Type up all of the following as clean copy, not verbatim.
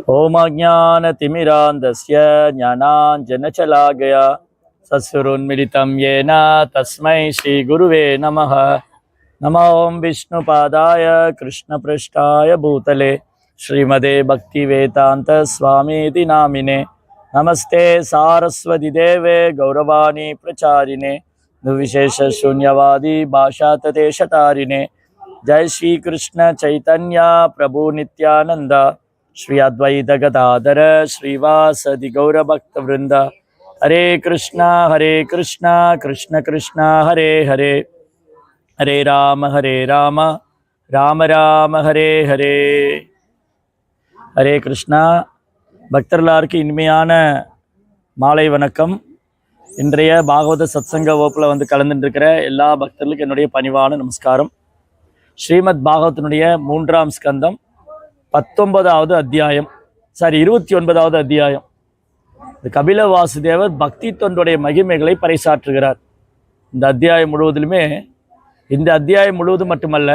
ओम अज्ञानतिमिरान्धस्य ज्ञानाञ्जनशलाकया चक्षुरुन्मिलितं येन तस्मै श्रीगुरुवे नमः। नमो ओं विष्णुपादाय कृष्णपृष्ठाय भूतले श्रीमते भक्तिवेदान्तस्वामीति नामिने। नमस्ते सारस्वती देवे गौरवाणी प्रचारिणे निर्विशेषशून्यवादी भाषातदेशतारिणे। जय श्री कृष्ण चैतन्य प्रभु नित्यानंद श्री अद्वैत गदाधर श्रीवासदि गौर भक्त वृंद। हरे कृष्णा कृष्ण कृष्ण हरे हरे, हरे राम राम राम हरे हरे। हरे कृष्णा பக்தர்களாருக்கு இனிமையான மாலை வணக்கம். இன்றைய பாகவத சத்சங்க வகுப்பில் வந்து கலந்துருக்கிற எல்லா பக்தர்களுக்கும் என்னுடைய பணிவான நமஸ்காரம். ஸ்ரீமத் பாகவத்தினுடைய 3ஆம் ஸ்கந்தம் 19வது அத்தியாயம், 29வது அத்தியாயம். இந்த கபில வாசுதேவர் பக்தி தொண்டுடைய மகிமைகளை பறைசாற்றுகிறார். இந்த அத்தியாயம் முழுவதும் மட்டுமல்ல,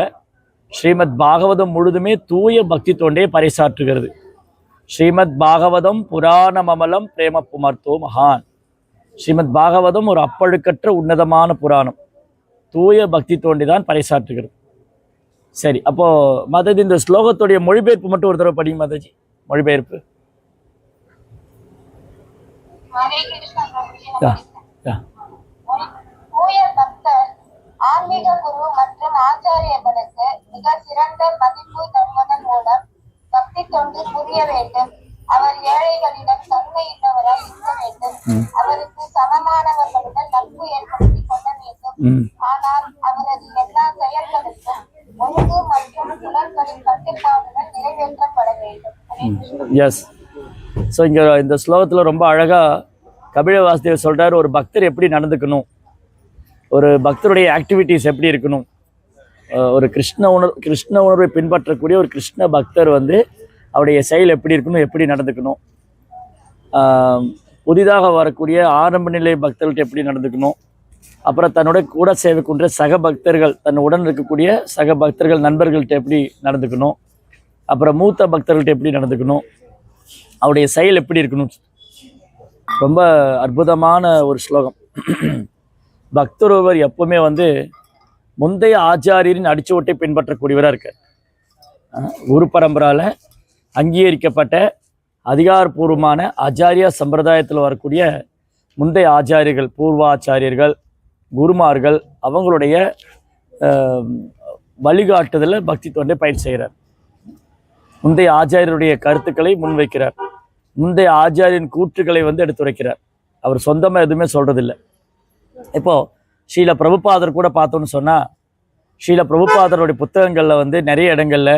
ஸ்ரீமத் பாகவதம் முழுதுமே தூய பக்தி தொண்டையை பறைசாற்றுகிறது. ஸ்ரீமத் பாகவதம் புராணமமலம் பிரேம புமர்த்தோ மகான். ஸ்ரீமத் பாகவதம் ஒரு அப்பழுக்கற்ற உன்னதமான புராணம், தூய பக்தி தோண்டி தான் பறைசாற்றுகிறது. சரி, அப்போ மாதாஜி இந்த ஸ்லோகத்துடைய மொழிபெயர்ப்பு மட்டும் ஒரு தடவை படிங்க மாதாஜி. மொழிபெயர்ப்பு. ஆன்மீக குரு மற்றும் ஆச்சாரியர்களுக்கு மிக சிறந்த மதிப்பு தருவதன் மூலம் பக்தி தொண்டு புரிய வேண்டும். அவர் ஏழைகளிடம் தன்மையுள்ளவராய் இருக்க வேண்டும். அவருக்கு சமமானவர்களுடன் நட்பு ஏற்படுத்திக் கொள்ள வேண்டும். ஆனால் அவரது எல்லா செயல்களுக்கும் ஒழுங்கு மற்றும் புலன்களின் கட்டுப்பாடுகள் நிறைவேற்றப்பட வேண்டும். எஸ். ஸோ இங்கே இந்த ஸ்லோகத்தில் ரொம்ப அழகாக கபில வாசுதேவர் சொல்கிறார், ஒரு பக்தர் எப்படி நடந்துக்கணும், ஒரு பக்தருடைய ஆக்டிவிட்டீஸ் எப்படி இருக்கணும், ஒரு கிருஷ்ண உணர்வை பின்பற்றக்கூடிய ஒரு கிருஷ்ண பக்தர் வந்து அவருடைய செயல் எப்படி இருக்கணும், எப்படி நடந்துக்கணும், புதிதாக வரக்கூடிய ஆரம்ப நிலை பக்தர்கள்ட்ட எப்படி நடந்துக்கணும், அப்புறம் தன்னுடைய கூட சேவைக்குன்ற சக பக்தர்கள், தன் உடன் இருக்கக்கூடிய சக பக்தர்கள் நண்பர்கள்ட்ட எப்படி நடந்துக்கணும், அப்புறம் மூத்த பக்தர்கள்ட்ட எப்படி நடந்துக்கணும், அவருடைய செயல் எப்படி இருக்கணும். ரொம்ப அற்புதமான ஒரு ஸ்லோகம். பக்தர் ஒருவர் எப்பவுமே வந்து முந்தைய ஆச்சாரியரின் அடிச்சுவட்டை பின்பற்றக்கூடியவராக இருக்கார். குரு பரம்பரால் அங்கீகரிக்கப்பட்ட அதிகாரப்பூர்வமான ஆச்சாரிய சம்பிரதாயத்தில் வரக்கூடிய முந்தைய ஆச்சாரியர்கள், பூர்வாச்சாரியர்கள், குருமார்கள், அவங்களுடைய வழிகாட்டுதலில் பக்தி தொண்டை பயிர் செய்கிறார். முந்தைய ஆச்சாரியருடைய கருத்துக்களை முன்வைக்கிறார். முந்தைய ஆச்சாரியின் கூற்றுக்களை வந்து எடுத்துரைக்கிறார். அவர் சொந்தமாக எதுவுமே சொல்கிறதில்லை. இப்போது ஸ்ரீல பிரபுபாதர் கூட பார்த்தோன்னு சொன்னால், ஸ்ரீல பிரபுபாதருடைய புத்தகங்களில் வந்து நிறைய இடங்களில்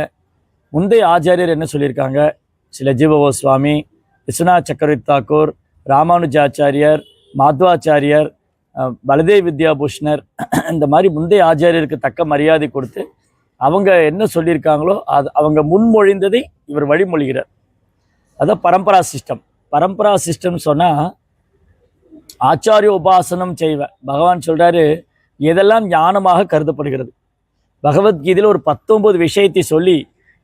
முந்தைய ஆச்சாரியர் என்ன சொல்லியிருக்காங்க, சில ஜீவகோஸ்வாமி, விஸ்வநாத் சக்கரவர்த்தி தாக்கூர், ராமானுஜாச்சாரியர், மாத்வாச்சாரியர், பலதேவ் வித்யாபூஷணர், இந்த மாதிரி முந்தைய ஆச்சாரியருக்கு தக்க மரியாதை கொடுத்து அவங்க என்ன சொல்லியிருக்காங்களோ அவங்க முன்மொழிந்ததை இவர் வழிமொழிகிறார். அதான் பரம்பரா சிஸ்டம். பரம்பரா சிஸ்டம் சொன்னால் ஆச்சாரிய உபாசனம் செய்வ பகவான் சொல்கிறாரு, எதெல்லாம் ஞானமாக கருதப்படுகிறது. பகவத்கீதையில் ஒரு 19 விஷயத்தை சொல்லி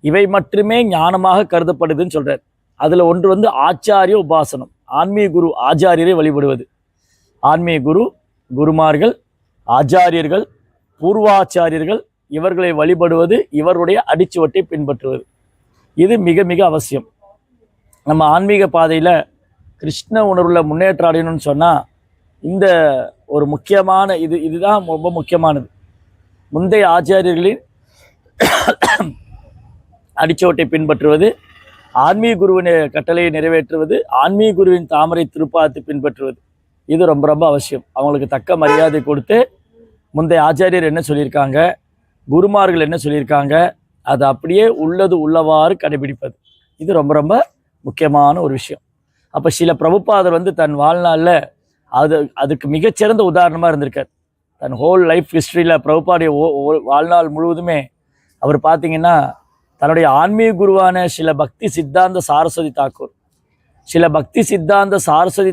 இவை மட்டுமே ஞானமாக கருதப்படுதுன்னு சொல்கிறார். அதில் ஒன்று வந்து ஆச்சாரிய உபாசனம், ஆன்மீக குரு ஆச்சாரியரை வழிபடுவது. ஆன்மீக குரு, குருமார்கள், ஆச்சாரியர்கள், பூர்வாச்சாரியர்கள், இவர்களை வழிபடுவது, இவருடைய அடிச்சுவட்டை பின்பற்றுவது, இது மிக மிக அவசியம். நம்ம ஆன்மீக பாதையில் கிருஷ்ண உணர்வுல முன்னேற்றம் அடையணும்னு சொன்னால் இந்த ஒரு முக்கியமான இதுதான் ரொம்ப முக்கியமானது. முந்தைய ஆச்சாரியர்களின் அடிச்சுவட்டை பின்பற்றுவது, ஆன்மீக குருவின் கட்டளையை நிறைவேற்றுவது, ஆன்மீக குருவின் தாமரை திருப்பாத்தை பின்பற்றுவது, இது ரொம்ப ரொம்ப அவசியம். அவங்களுக்கு தக்க மரியாதை கொடுத்து முந்தைய ஆச்சாரியர் என்ன சொல்லியிருக்காங்க, குருமார்கள் என்ன சொல்லியிருக்காங்க, அதை அப்படியே உள்ளது உள்ளவாறு கடைபிடிப்பது, இது ரொம்ப ரொம்ப முக்கியமான ஒரு விஷயம். அப்போ சில பிரபுபாதர் வந்து தன் வாழ்நாளில் அதுக்கு மிகச்சிறந்த உதாரணமாக இருந்திருக்கார். தன் ஹோல் லைஃப் ஹிஸ்ட்ரியில் பிரபுபாடைய வாழ்நாள் முழுவதுமே அவர் பார்த்திங்கன்னா தன்னுடைய ஆன்மீக குருவான சில பக்தி சித்தாந்த சாரஸ்வதி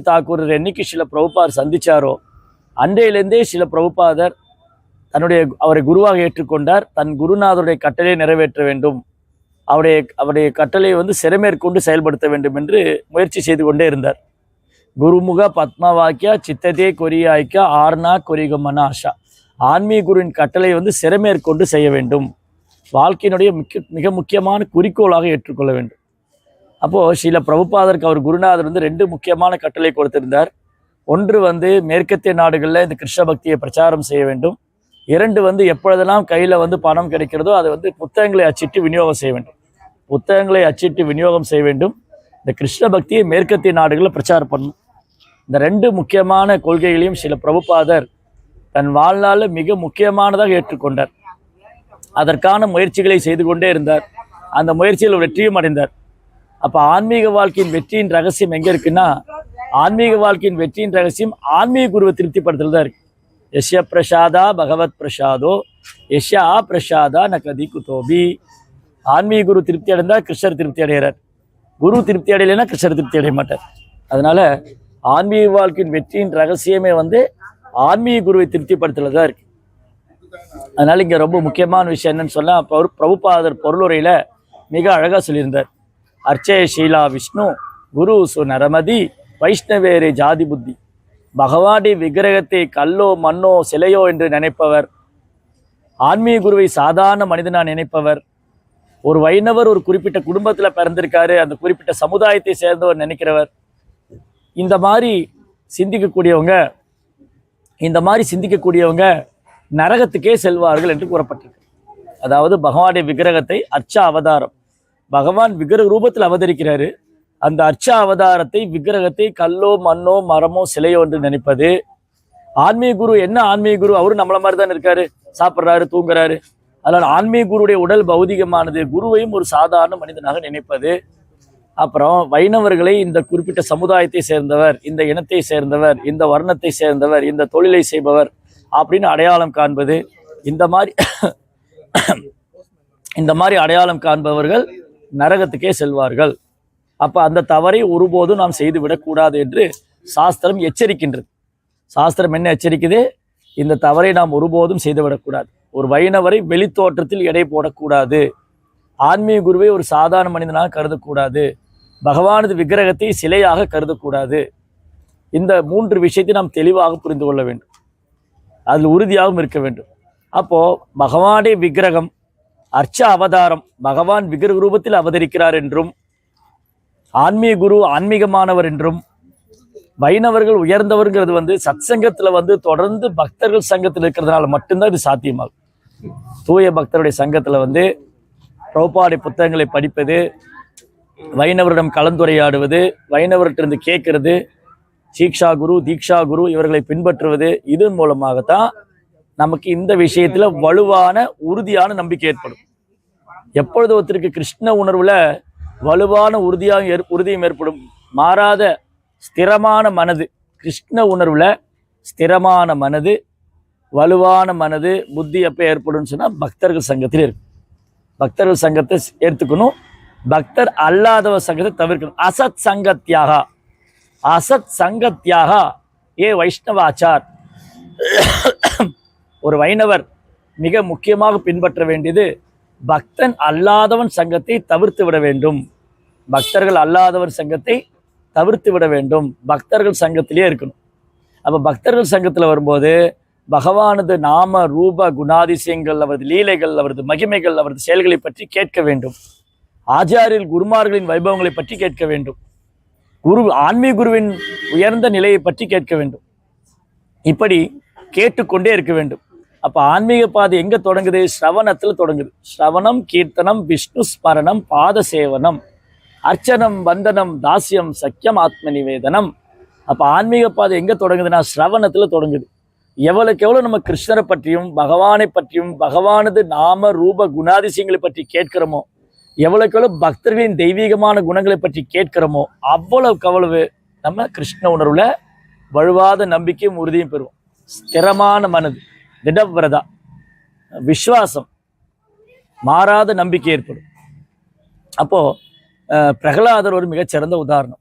தாக்கூர் என்னைக்கு சில பிரபுபாதர் சந்தித்தாரோ அன்றையிலேருந்தே சில பிரபுபாதர் அவரை குருவாக ஏற்றுக்கொண்டார். தன் குருநாதருடைய கட்டளையை நிறைவேற்ற வேண்டும் அவருடைய கட்டளையை வந்து சிறமேற்கொண்டு செயல்படுத்த வேண்டும் என்று முயற்சி செய்து கொண்டே இருந்தார். குருமுக பத்மவாக்கியா சித்ததே கொரியாய்க்கா ஆர்னா கொரிகமன ஆஷா. ஆன்மீக குருவின் கட்டளை வந்து சிறமேற்கொண்டு செய்ய வேண்டும், வாழ்க்கையினுடைய மிக முக்கியமான குறிக்கோளாக ஏற்றுக்கொள்ள வேண்டும். அப்போது ஸ்ரீல பிரபுபாதருக்கு அவர் குருநாதர் வந்து 2 முக்கியமான கட்டளை கொடுத்திருந்தார். ஒன்று வந்து மேற்கத்திய நாடுகளில் இந்த கிருஷ்ண பக்தியை பிரச்சாரம் செய்ய வேண்டும். 2 வந்து எப்பொழுதெல்லாம் கையில் வந்து பணம் கிடைக்கிறதோ அதை வந்து புத்தகங்களை அச்சிட்டு விநியோகம் செய்ய வேண்டும். புத்தகங்களை அச்சிட்டு விநியோகம் செய்ய வேண்டும். இந்த கிருஷ்ண பக்தியை மேற்கத்திய நாடுகளில் பிரச்சாரம் பண்ணணும். இந்த 2 முக்கியமான கொள்கைகளையும் சில பிரபுபாதர் தன் வாழ்நாளில் மிக முக்கியமானதாக ஏற்றுக்கொண்டார். அதற்கான முயற்சிகளை செய்து கொண்டே இருந்தார். அந்த முயற்சியில் வெற்றியும் அடைந்தார். அப்போ ஆன்மீக வாழ்க்கையின் வெற்றியின் ரகசியம் எங்கே இருக்குன்னா, ஆன்மீக வாழ்க்கையின் வெற்றியின் ரகசியம் ஆன்மீக குருவை திருப்திப்படுத்தல் தான் இருக்கு. யஷ்ய பிரசாதா பகவத் பிரசாதோ யஷ்யா பிரசாதா ந கதி குதோபி. ஆன்மீக குரு திருப்தி அடைந்தால் கிருஷ்ணர் திருப்தி அடைகிறார். குரு திருப்தி அடையலைன்னா கிருஷ்ணர் திருப்தி அடைய மாட்டார். அதனால ஆன்மீக வாழ்க்கையின் வெற்றியின் ரகசியமே வந்து ஆன்மீக குருவை திருப்திப்படுத்துறது தான் இருக்கு. அதனால இங்கே ரொம்ப முக்கியமான விஷயம் என்னன்னு சொன்னால், பிரபுபாதர் பொருளுரையில் மிக அழகாக சொல்லியிருந்தார். அர்ச்சய ஷீலா விஷ்ணு குரு சு நரமதி வைஷ்ணவேரே ஜாதி புத்தி. பகவானுடைய விக்கிரகத்தை கல்லோ மண்ணோ சிலையோ என்று நினைப்பவர், ஆன்மீக குருவை சாதாரண மனிதனாக நினைப்பவர், ஒரு வைணவர் ஒரு குறிப்பிட்ட குடும்பத்தில் பிறந்திருக்காரு, அந்த குறிப்பிட்ட சமுதாயத்தை சேர்ந்தவர் நினைக்கிறவர், இந்த மாதிரி சிந்திக்கக்கூடியவங்க நரகத்துக்கே செல்வார்கள் என்று கூறப்பட்டிருக்கு. அதாவது பகவானுடைய விக்கிரகத்தை அர்ச்சா அவதாரம், பகவான் விக்கிரக ரூபத்தில் அவதரிக்கிறாரு, அந்த அர்ச்சா அவதாரத்தை விக்கிரகத்தை கல்லோ மண்ணோ மரமோ சிலையோ என்று நினைப்பது. ஆன்மீக குரு என்ன ஆன்மீக குரு, அவரும் நம்மள மாதிரி தான் இருக்காரு, சாப்பிட்றாரு தூங்குறாரு. அதனால் ஆன்மீக குருடைய உடல் பௌதிகமானது, குருவையும் ஒரு சாதாரண மனிதனாக நினைப்பது. அப்புறம் வைணவர்களை இந்த குறிப்பிட்ட சமுதாயத்தை சேர்ந்தவர், இந்த இனத்தை சேர்ந்தவர், இந்த வர்ணத்தை சேர்ந்தவர், இந்த தொழிலை செய்பவர் அப்படின்னு அடையாளம் காண்பது. இந்த மாதிரி அடையாளம் காண்பவர்கள் நரகத்துக்கே செல்வார்கள். அப்போ அந்த தவறை ஒருபோதும் நாம் செய்து விடக்கூடாது என்று சாஸ்திரம் எச்சரிக்கின்றது. சாஸ்திரம் என்ன எச்சரிக்குது? இந்த தவறை நாம் ஒருபோதும் செய்துவிடக்கூடாது. ஒரு வைணவரை வெளித்தோற்றத்தில் எடை போடக்கூடாது, ஆன்மீக குருவை ஒரு சாதாரண மனிதனாக கருதக்கூடாது, பகவானது விக்கிரகத்தை சிலையாக கருதக்கூடாது. இந்த 3 விஷயத்தை நாம் தெளிவாக புரிந்து கொள்ள வேண்டும், அதில் உறுதியாகவும் இருக்க வேண்டும். அப்போது பகவானுடைய விக்கிரகம் அர்ச்ச அவதாரம், பகவான் விக்கிரக ரூபத்தில் அவதரிக்கிறார் என்றும், ஆன்மீக குரு ஆன்மீகமானவர் என்றும், வைணவர்கள் உயர்ந்தவர்ங்கிறது வந்து சத்சங்கத்தில் தொடர்ந்து பக்தர்கள் சங்கத்தில் இருக்கிறதுனால மட்டும்தான் இது சாத்தியமாகும். தூய பக்தருடைய சங்கத்தில் பிரபுபாவுடைய புத்தகங்களை படிப்பது, வைணவரிடம் கலந்துரையாடுவது, வைணவர்கிட்ட கேட்கறது, சீக்ஷா குரு தீக்ஷா குரு இவர்களை பின்பற்றுவது, இதன் மூலமாகத்தான் நமக்கு இந்த விஷயத்தில் வலுவான உறுதியான நம்பிக்கை ஏற்படும். எப்பொழுது ஒருத்தருக்கு கிருஷ்ண உணர்வுல வலுவான உறுதியும் ஏற்படும், மாறாத ஸ்திரமான மனது, கிருஷ்ண உணர்வுல ஸ்திரமான மனது, வலுவான மனது, புத்தி எப்போ ஏற்படும் சொன்னால் பக்தர்கள் சங்கத்தில் இருக்கு. பக்தர்கள் சங்கத்தை ஏற்றுக்கணும், பக்தர் அல்லாதவர் சங்கத்தை தவிர்க்கணும். அசத் சங்கத்தியாக ஏ வைஷ்ணவாச்சார். ஒரு வைணவர் மிக முக்கியமாக பின்பற்ற வேண்டியது பக்தன் அல்லாதவன் சங்கத்தை தவிர்த்து விட வேண்டும். பக்தர்கள் அல்லாதவர் சங்கத்தை தவிர்த்து விட வேண்டும், பக்தர்கள் சங்கத்திலே இருக்கணும். அப்போ பக்தர்கள் சங்கத்தில் வரும்போது பகவானது நாம ரூப குணாதிசயங்கள், அவரது லீலைகள், அவரது மகிமைகள், அவரது செயல்களை பற்றி கேட்க வேண்டும். ஆச்சாரியர்கள் குருமார்களின் வைபவங்களை பற்றி கேட்க வேண்டும். ஆன்மீக குருவின் உயர்ந்த நிலையை பற்றி கேட்க வேண்டும். இப்படி கேட்டுக்கொண்டே இருக்க வேண்டும். அப்போ ஆன்மீக பாதை எங்கே தொடங்குது? ஸ்ரவணத்தில் தொடங்குது. ஸ்ரவணம், கீர்த்தனம், விஷ்ணு ஸ்மரணம், பாத சேவனம், அர்ச்சனம், வந்தனம், தாஸ்யம், சக்கியம், ஆத்ம நிவேதனம். அப்போ ஆன்மீக பாதை எங்கே தொடங்குதுன்னா ஸ்ரவணத்தில் தொடங்குது. எவ்வளோக்கு எவ்வளோ நம்ம கிருஷ்ணரை பற்றியும் பகவானை பற்றியும் பகவானது நாம ரூப குணாதிசயங்களை பற்றி கேட்கிறோமோ, எவ்வளோக்கு எவ்வளோ பக்தர்களின் தெய்வீகமான குணங்களை பற்றி கேட்கிறோமோ, அவ்வளவுக்கு அவ்வளவு நம்ம கிருஷ்ண உணர்வுல வலுவாத நம்பிக்கையும் உறுதியும் பெறுவோம். ஸ்திரமான மனது, திடவிரதா, விஸ்வாசம், மாறாத நம்பிக்கை ஏற்படும். அப்போ பிரகலாதர் ஒரு மிகச்சிறந்த உதாரணம்.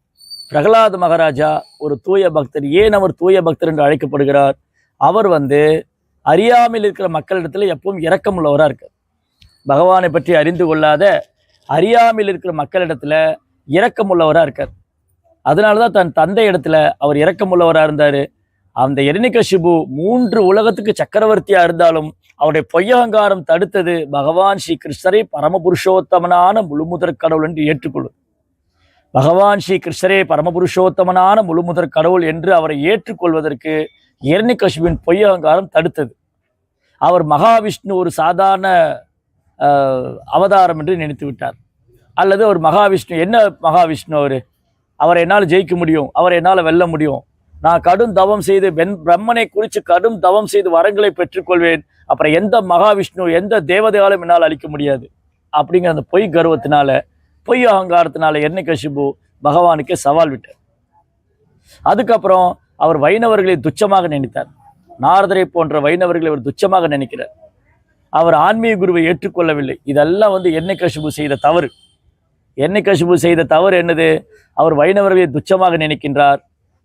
பிரகலாத மகாராஜா ஒரு தூய பக்தர். ஏன் அவர் தூய பக்தர் என்று அழைக்கப்படுகிறார்? அவர் அறியாமல் இருக்கிற மக்களிடத்துல எப்பவும் இரக்கம் உள்ளவராக இருக்கார். பகவானை பற்றி அறிந்து கொள்ளாத அறியாமையில் இருக்கிற மக்களிடத்துல இரக்கமுள்ளவராக இருக்கார். அதனால தான் தன் தந்தை இடத்துல அவர் இரக்கமுள்ளவராக இருந்தார். அந்த இரணிகசிபு 3 உலகத்துக்கு சக்கரவர்த்தியா இருந்தாலும் அவருடைய பொய்யகங்காரம் தடுத்தது பகவான் ஸ்ரீ கிருஷ்ணரை பரமபுருஷோத்தமனான முழுமுதற் கடவுள் என்று ஏற்றுக்கொள்ளும். பகவான் ஸ்ரீ கிருஷ்ணரே பரமபுருஷோத்தமனான முழுமுதற் கடவுள் என்று அவரை ஏற்றுக்கொள்வதற்கு இரணிகசிபுவின் பொய்யகங்காரம் தடுத்தது. அவர் மகாவிஷ்ணு ஒரு சாதாரண அவதாரம் என்று நினைத்து விட்டார். அல்லது ஒரு மகாவிஷ்ணு, என்ன மகாவிஷ்ணு அவரை என்னால் ஜெயிக்க முடியும், அவரை என்னால் வெல்ல முடியும், நான் கடும் தவம் செய்து பிரம்மனை குறித்து கடும் தவம் செய்து வரங்களை பெற்றுக்கொள்வேன், அப்புறம் எந்த மகாவிஷ்ணு எந்த தேவதையாலும் என்னால் அழிக்க முடியாது அப்படிங்கிற அந்த பொய் கர்வத்தினால பொய் அகங்காரத்தினால இரணிகசிபு பகவானுக்கே சவால் விட்டார். அதுக்கப்புறம் அவர் வைணவர்களை துச்சமாக நினைத்தார். நாரதரை போன்ற வைணவர்களை அவர் துச்சமாக நினைக்கிறார். அவர் ஆன்மீக குருவை ஏற்றுக்கொள்ளவில்லை. இதெல்லாம் இரணிகசிபு செய்த தவறு. இரணிகசிபு செய்த தவறு என்னது? அவர் வைணவர்களை துச்சமாக நினைக்கின்றார்,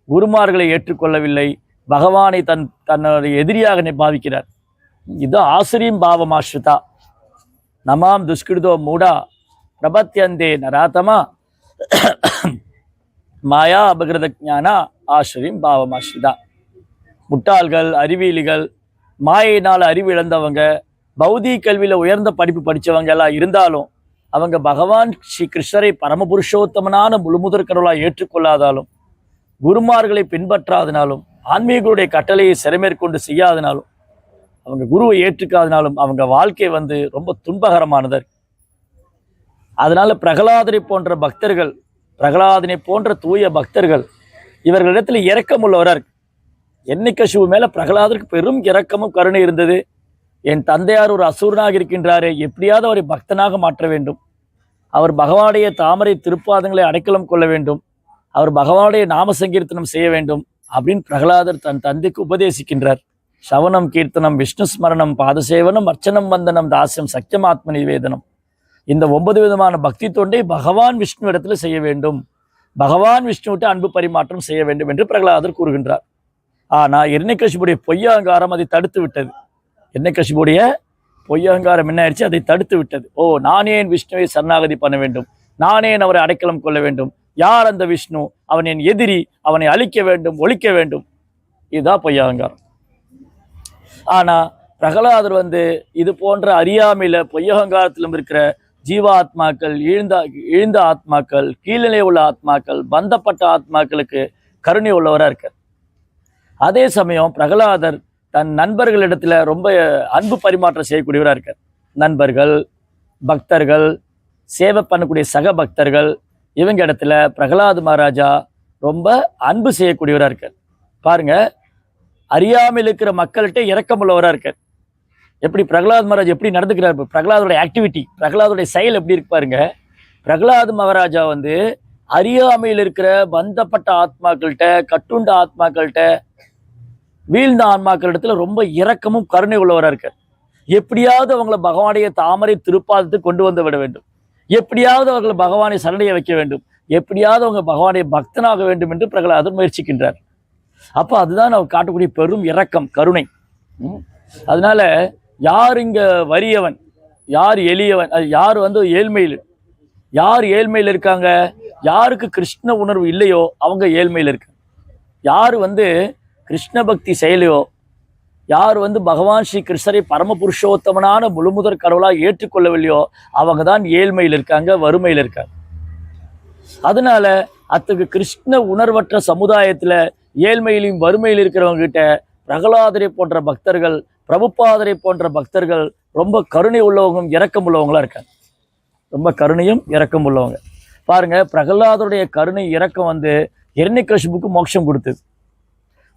குருமார்களை ஏற்றுக்கொள்ளவில்லை, பகவானை தன்னுடைய எதிரியாக பாவிக்கிறார். இது ஆசிரியம் பாவமாஸ்ருதா நமாம் துஷ்கிருதோ மூடா பிரபத்தியந்தே நராத்தமா மாயா அபகிருத ஞானா ஆசிரியம் பாவமாஸ்ருதா. முட்டாள்கள், அறிவியலிகள், மாயினால் அறிவு இழந்தவங்க, பௌதிக கல்வியில் உயர்ந்த படிப்பு படித்தவங்க எல்லாம் இருந்தாலும் அவங்க பகவான் ஸ்ரீ கிருஷ்ணரை பரமபுருஷோத்தமனான முழுமுதற் கடவுளாக ஏற்றுக்கொள்ளாதாலும், குருமார்களை பின்பற்றாதனாலும், ஆன்மீகருடைய கட்டளையை சிறமேற்கொண்டு செய்யாதனாலும், அவங்க குருவை ஏற்றுக்காதனாலும் அவங்க வாழ்க்கை ரொம்ப துன்பகரமானது. அதனால பிரகலாதனை போன்ற பக்தர்கள், பிரகலாதனை போன்ற தூய பக்தர்கள் இவர்களிடத்தில் இரக்கமுள்ளவராக இருக்கு. இரணிகசிபு மேல பிரகலாதருக்கு பெரும் இரக்கமும் கருணை இருந்தது. என் தந்தையார் ஒரு அசுரனாக இருக்கின்றாரே, எப்படியாவது அவரை பக்தனாக மாற்ற வேண்டும், அவர் பகவானுடைய தாமரை திருப்பாதங்களை அடைக்கலம் கொள்ள வேண்டும், அவர் பகவானுடைய நாம சங்கீர்த்தனம் செய்ய வேண்டும் அப்படின்னு பிரகலாதர் தன் தந்தைக்கு உபதேசிக்கின்றார். சவனம் கீர்த்தனம் விஷ்ணு ஸ்மரணம் பாதசேவனம் அர்ச்சனம் வந்தனம் தாசியம் சக்கியம் ஆத்ம நிவேதனம். இந்த 9 விதமான பக்தி தொண்டை பகவான் விஷ்ணு இடத்துல செய்ய வேண்டும், பகவான் விஷ்ணுவிட்டு அன்பு பரிமாற்றம் செய்ய வேண்டும் என்று பிரகலாதர் கூறுகின்றார். ஆனால் இரணிகசிபுடைய பொய்யகங்காரம் அதை தடுத்து விட்டது. இரணிகசிபுடைய பொய்யகங்காரம் என்ன ஆயிடுச்சு? அதை தடுத்து விட்டது. நானே என் விஷ்ணுவை சரணாகதி பண்ண வேண்டும், நானே அவரை அடைக்கலம் கொள்ள வேண்டும், யார் அந்த விஷ்ணு, அவன் என் எதிரி, அவனை அழிக்க வேண்டும், ஒழிக்க வேண்டும், இதுதான் பொய்யகங்காரம். ஆனா பிரகலாதர் இது போன்ற அறியாமையில பொய்யகங்காரத்திலும் இருக்கிற ஜீவாத்மாக்கள், இழிந்த ஆத்மாக்கள், கீழ்நிலை உள்ள ஆத்மாக்கள், பந்தப்பட்ட ஆத்மாக்களுக்கு கருணை உள்ளவராக இருக்கார். அதே சமயம் பிரகலாதர் தன் நண்பர்களிடத்துல ரொம்ப அன்பு பரிமாற்றம் செய்யக்கூடியவராக இருக்கார். நண்பர்கள், பக்தர்கள், சேவை பண்ணக்கூடிய சக பக்தர்கள், இவங்க இடத்துல பிரகலாத் மகாராஜா ரொம்ப அன்பு செய்யக்கூடியவராக இருக்கார். பாருங்க, அறியாமல் இருக்கிற மக்கள்கிட்ட இரக்கமுள்ளவராக இருக்கார். எப்படி பிரகலாத் மகாராஜ் எப்படி நடந்துக்கிறார், பிரகலாதோட ஆக்டிவிட்டி, பிரகலாதோடைய செயல் எப்படி இருக்கு பாருங்க. பிரகலாத் மகாராஜா அறியாமையில் இருக்கிற பந்தப்பட்ட ஆத்மாக்கள்கிட்ட, கட்டுண்ட ஆத்மாக்கள்கிட்ட, வீழ்ந்த ஆன்மாக்களிடத்துல ரொம்ப இரக்கமும் கருணை உள்ளவராக இருக்கார். எப்படியாவது அவங்கள பகவானுடைய தாமரை திருப்பாதத்துக்கு கொண்டு வந்து விட வேண்டும், எப்படியாவது அவர்களை பகவானை சரணைய வைக்க வேண்டும், எப்படியாவது அவங்க பகவானுடைய பக்தனாக வேண்டும் என்று பிரகலாதர் முயற்சிக்கின்றார். அப்போ அதுதான் அவர் காட்டக்கூடிய பெரும் இரக்கம், கருணை. அதனால யார் இங்க வறியவன், யார் எளியவன், அது யார் ஏழ்மையில், யார் ஏழ்மையில் இருக்காங்க, யாருக்கு கிருஷ்ண உணர்வு இல்லையோ அவங்க ஏழ்மையில் இருக்காங்க. யார் கிருஷ்ண பக்தி செயலையோ, யார் பகவான் ஸ்ரீ கிருஷ்ணரை பரமபுருஷோத்தமனான முழுமுதற் கடவுளாக ஏற்றுக்கொள்ளவில்லையோ அவங்க தான் ஏழ்மையில் இருக்காங்க, வறுமையில் இருக்காங்க. அதனால அத்தகைய கிருஷ்ண உணர்வற்ற சமுதாயத்துல ஏழ்மையிலும் வறுமையில் இருக்கிறவங்க கிட்ட பிரகலாதரை போன்ற பக்தர்கள், பிரபுபாதரை போன்ற பக்தர்கள் ரொம்ப கருணை உள்ளவங்க, இரக்கம் உள்ளவங்களா இருக்காங்க. ரொம்ப கருணையும் இரக்கம் உள்ளவங்க. பாருங்க, பிரகலாதருடைய கருணை இரக்கம் இரணிகசிபுக்கு மோட்சம் கொடுத்தது.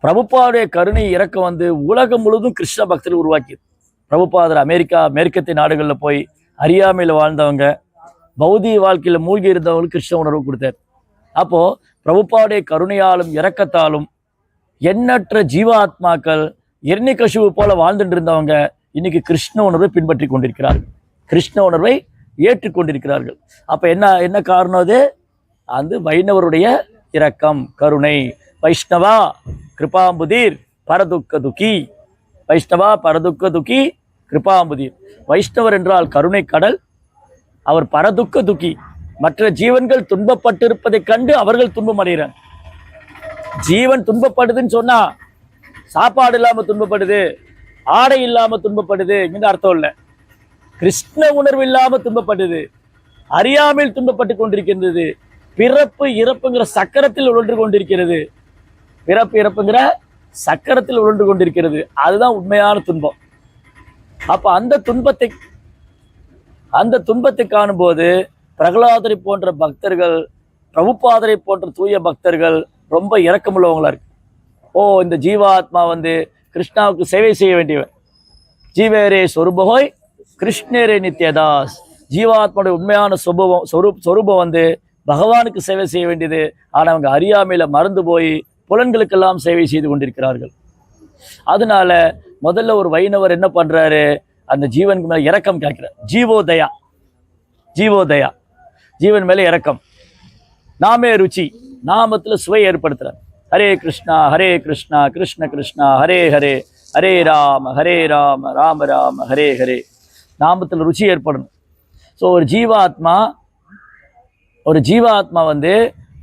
பிரபுபாதுடைய கருணை இரக்கம் உலகம் முழுவதும் கிருஷ்ண பக்தர்கள் உருவாக்கியது. பிரபுபாதர் மேற்கத்திய நாடுகளில் போய் அறியாமையில் வாழ்ந்தவங்க, பௌதிக வாழ்க்கையில் மூழ்கி இருந்தவங்களுக்கு கிருஷ்ண உணர்வு கொடுத்தார். அப்போ பிரபுபாவுடைய கருணையாலும் இரக்கத்தாலும் எண்ணற்ற ஜீவாத்மாக்கள் இரணிகசிபு போல வாழ்ந்துட்டு இருந்தவங்க இன்னைக்கு கிருஷ்ண உணர்வை பின்பற்றி கொண்டிருக்கிறார்கள், கிருஷ்ண உணர்வை ஏற்றுக்கொண்டிருக்கிறார்கள். அப்ப என்ன காரணம்? அது வைணவருடைய இரக்கம், கருணை. வைஷ்ணவா கிருபாம்புதீர் பரதுக்க துக்கி, வைஷ்ணவா பரதுக்க துக்கி கிருபாம்புதீர். வைஷ்ணவர் என்றால் கருணை கடல், அவர் பரதுக்க துக்கி. மற்ற ஜீவன்கள் துன்பப்பட்டிருப்பதைக் கண்டு அவர்கள் துன்பம் அடைகிறார். ஜீவன் துன்பப்படுதுன்னு சொன்னா சாப்பாடு இல்லாம துன்பப்படுது, ஆடை இல்லாம துன்பப்படுது இங்க அர்த்தம் இல்லை. கிருஷ்ண உணர்வு இல்லாம துன்பப்படுது, அறியாமையில் துன்பப்பட்டு கொண்டிருக்கின்றது, பிறப்பு இறப்புங்கிற சக்கரத்தில் உழன்று கொண்டிருக்கிறது, பிறப்பு இறப்புங்கிற சக்கரத்தில் உழன்று கொண்டிருக்கிறது. அதுதான் உண்மையான துன்பம். அப்ப அந்த துன்பத்தை காணும்போது பிரகலாதரை போன்ற பக்தர்கள், பிரபுபாதரை போன்ற தூய பக்தர்கள் ரொம்ப இரக்கமுள்ளவங்களா இருக்கு. இந்த ஜீவாத்மா கிருஷ்ணாவுக்கு சேவை செய்ய வேண்டியவன். ஜீவேரே சொரூபஹோய் கிருஷ்ணரே நித்யதாஸ். ஜீவாத்மாவுடைய உண்மையான சொரூபம் பகவானுக்கு சேவை செய்ய வேண்டியது. ஆனால் அவங்க அறியாமையில மறந்து போய் புலன்களுக்கெல்லாம் சேவை செய்து கொண்டிருக்கிறார்கள். அதனால முதல்ல ஒரு வைணவர் என்ன பண்றாரு, அந்த ஜீவனுக்கு மேல இரக்கம் கேட்கிறார். ஜீவோதயா, ஜீவன் மேல இரக்கம். நாமே ருச்சி, நாமத்துல சுவை ஏற்படுத்துறார். ஹரே கிருஷ்ணா கிருஷ்ண கிருஷ்ணா ஹரே ஹரே, ஹரே ராம ராம ராம ஹரே ஹரே. நாமத்துல ருச்சி ஏற்படணும். ஸோ ஒரு ஜீவாத்மா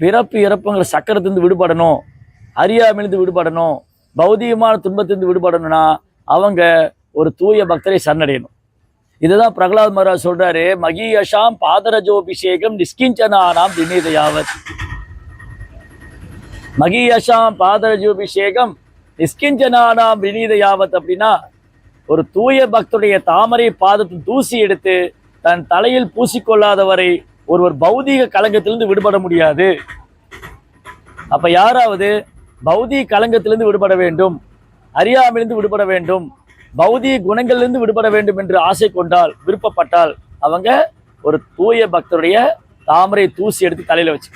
பிறப்பு இறப்புங்கிற சக்கரத்திலிருந்து விடுபடணும், அறியாமையிலிருந்து விடுபடணும், பௌதிகமான துன்பத்திலிருந்து விடுபடணும்னா அவங்க ஒரு தூய பக்தரை சரணடையணும். இதுதான் பிரகலாத் மகாராஜ் சொல்றாரு, மகீயஷாம் பாதரஜோபிஷேகம் நிஷ்கிஞ்சனானாம் தினேதயாவத். மகீயஷாம் பாதரஜோபிஷேகம் நிஷ்கிஞ்சனானாம் வினீதயாவத் அப்படின்னா, ஒரு தூய பக்தருடைய தாமரை பாதத்தின் தூசி எடுத்து தன் தலையில் பூசிக்கொள்ளாதவரை ஒருவர் பௌதீக கலங்கத்திலிருந்து விடுபட முடியாது. அப்ப யாராவது பௌதீக கலங்கத்திலிருந்து விடுபட வேண்டும், அறியாமையிலிருந்து விடுபட வேண்டும், பௌதீக குணங்களிலிருந்து விடுபட வேண்டும் என்று ஆசை கொண்டால், விருப்பப்பட்டால், அவங்க ஒரு தூய பக்தருடைய தாமரை தூசி எடுத்து தலையில வச்சு,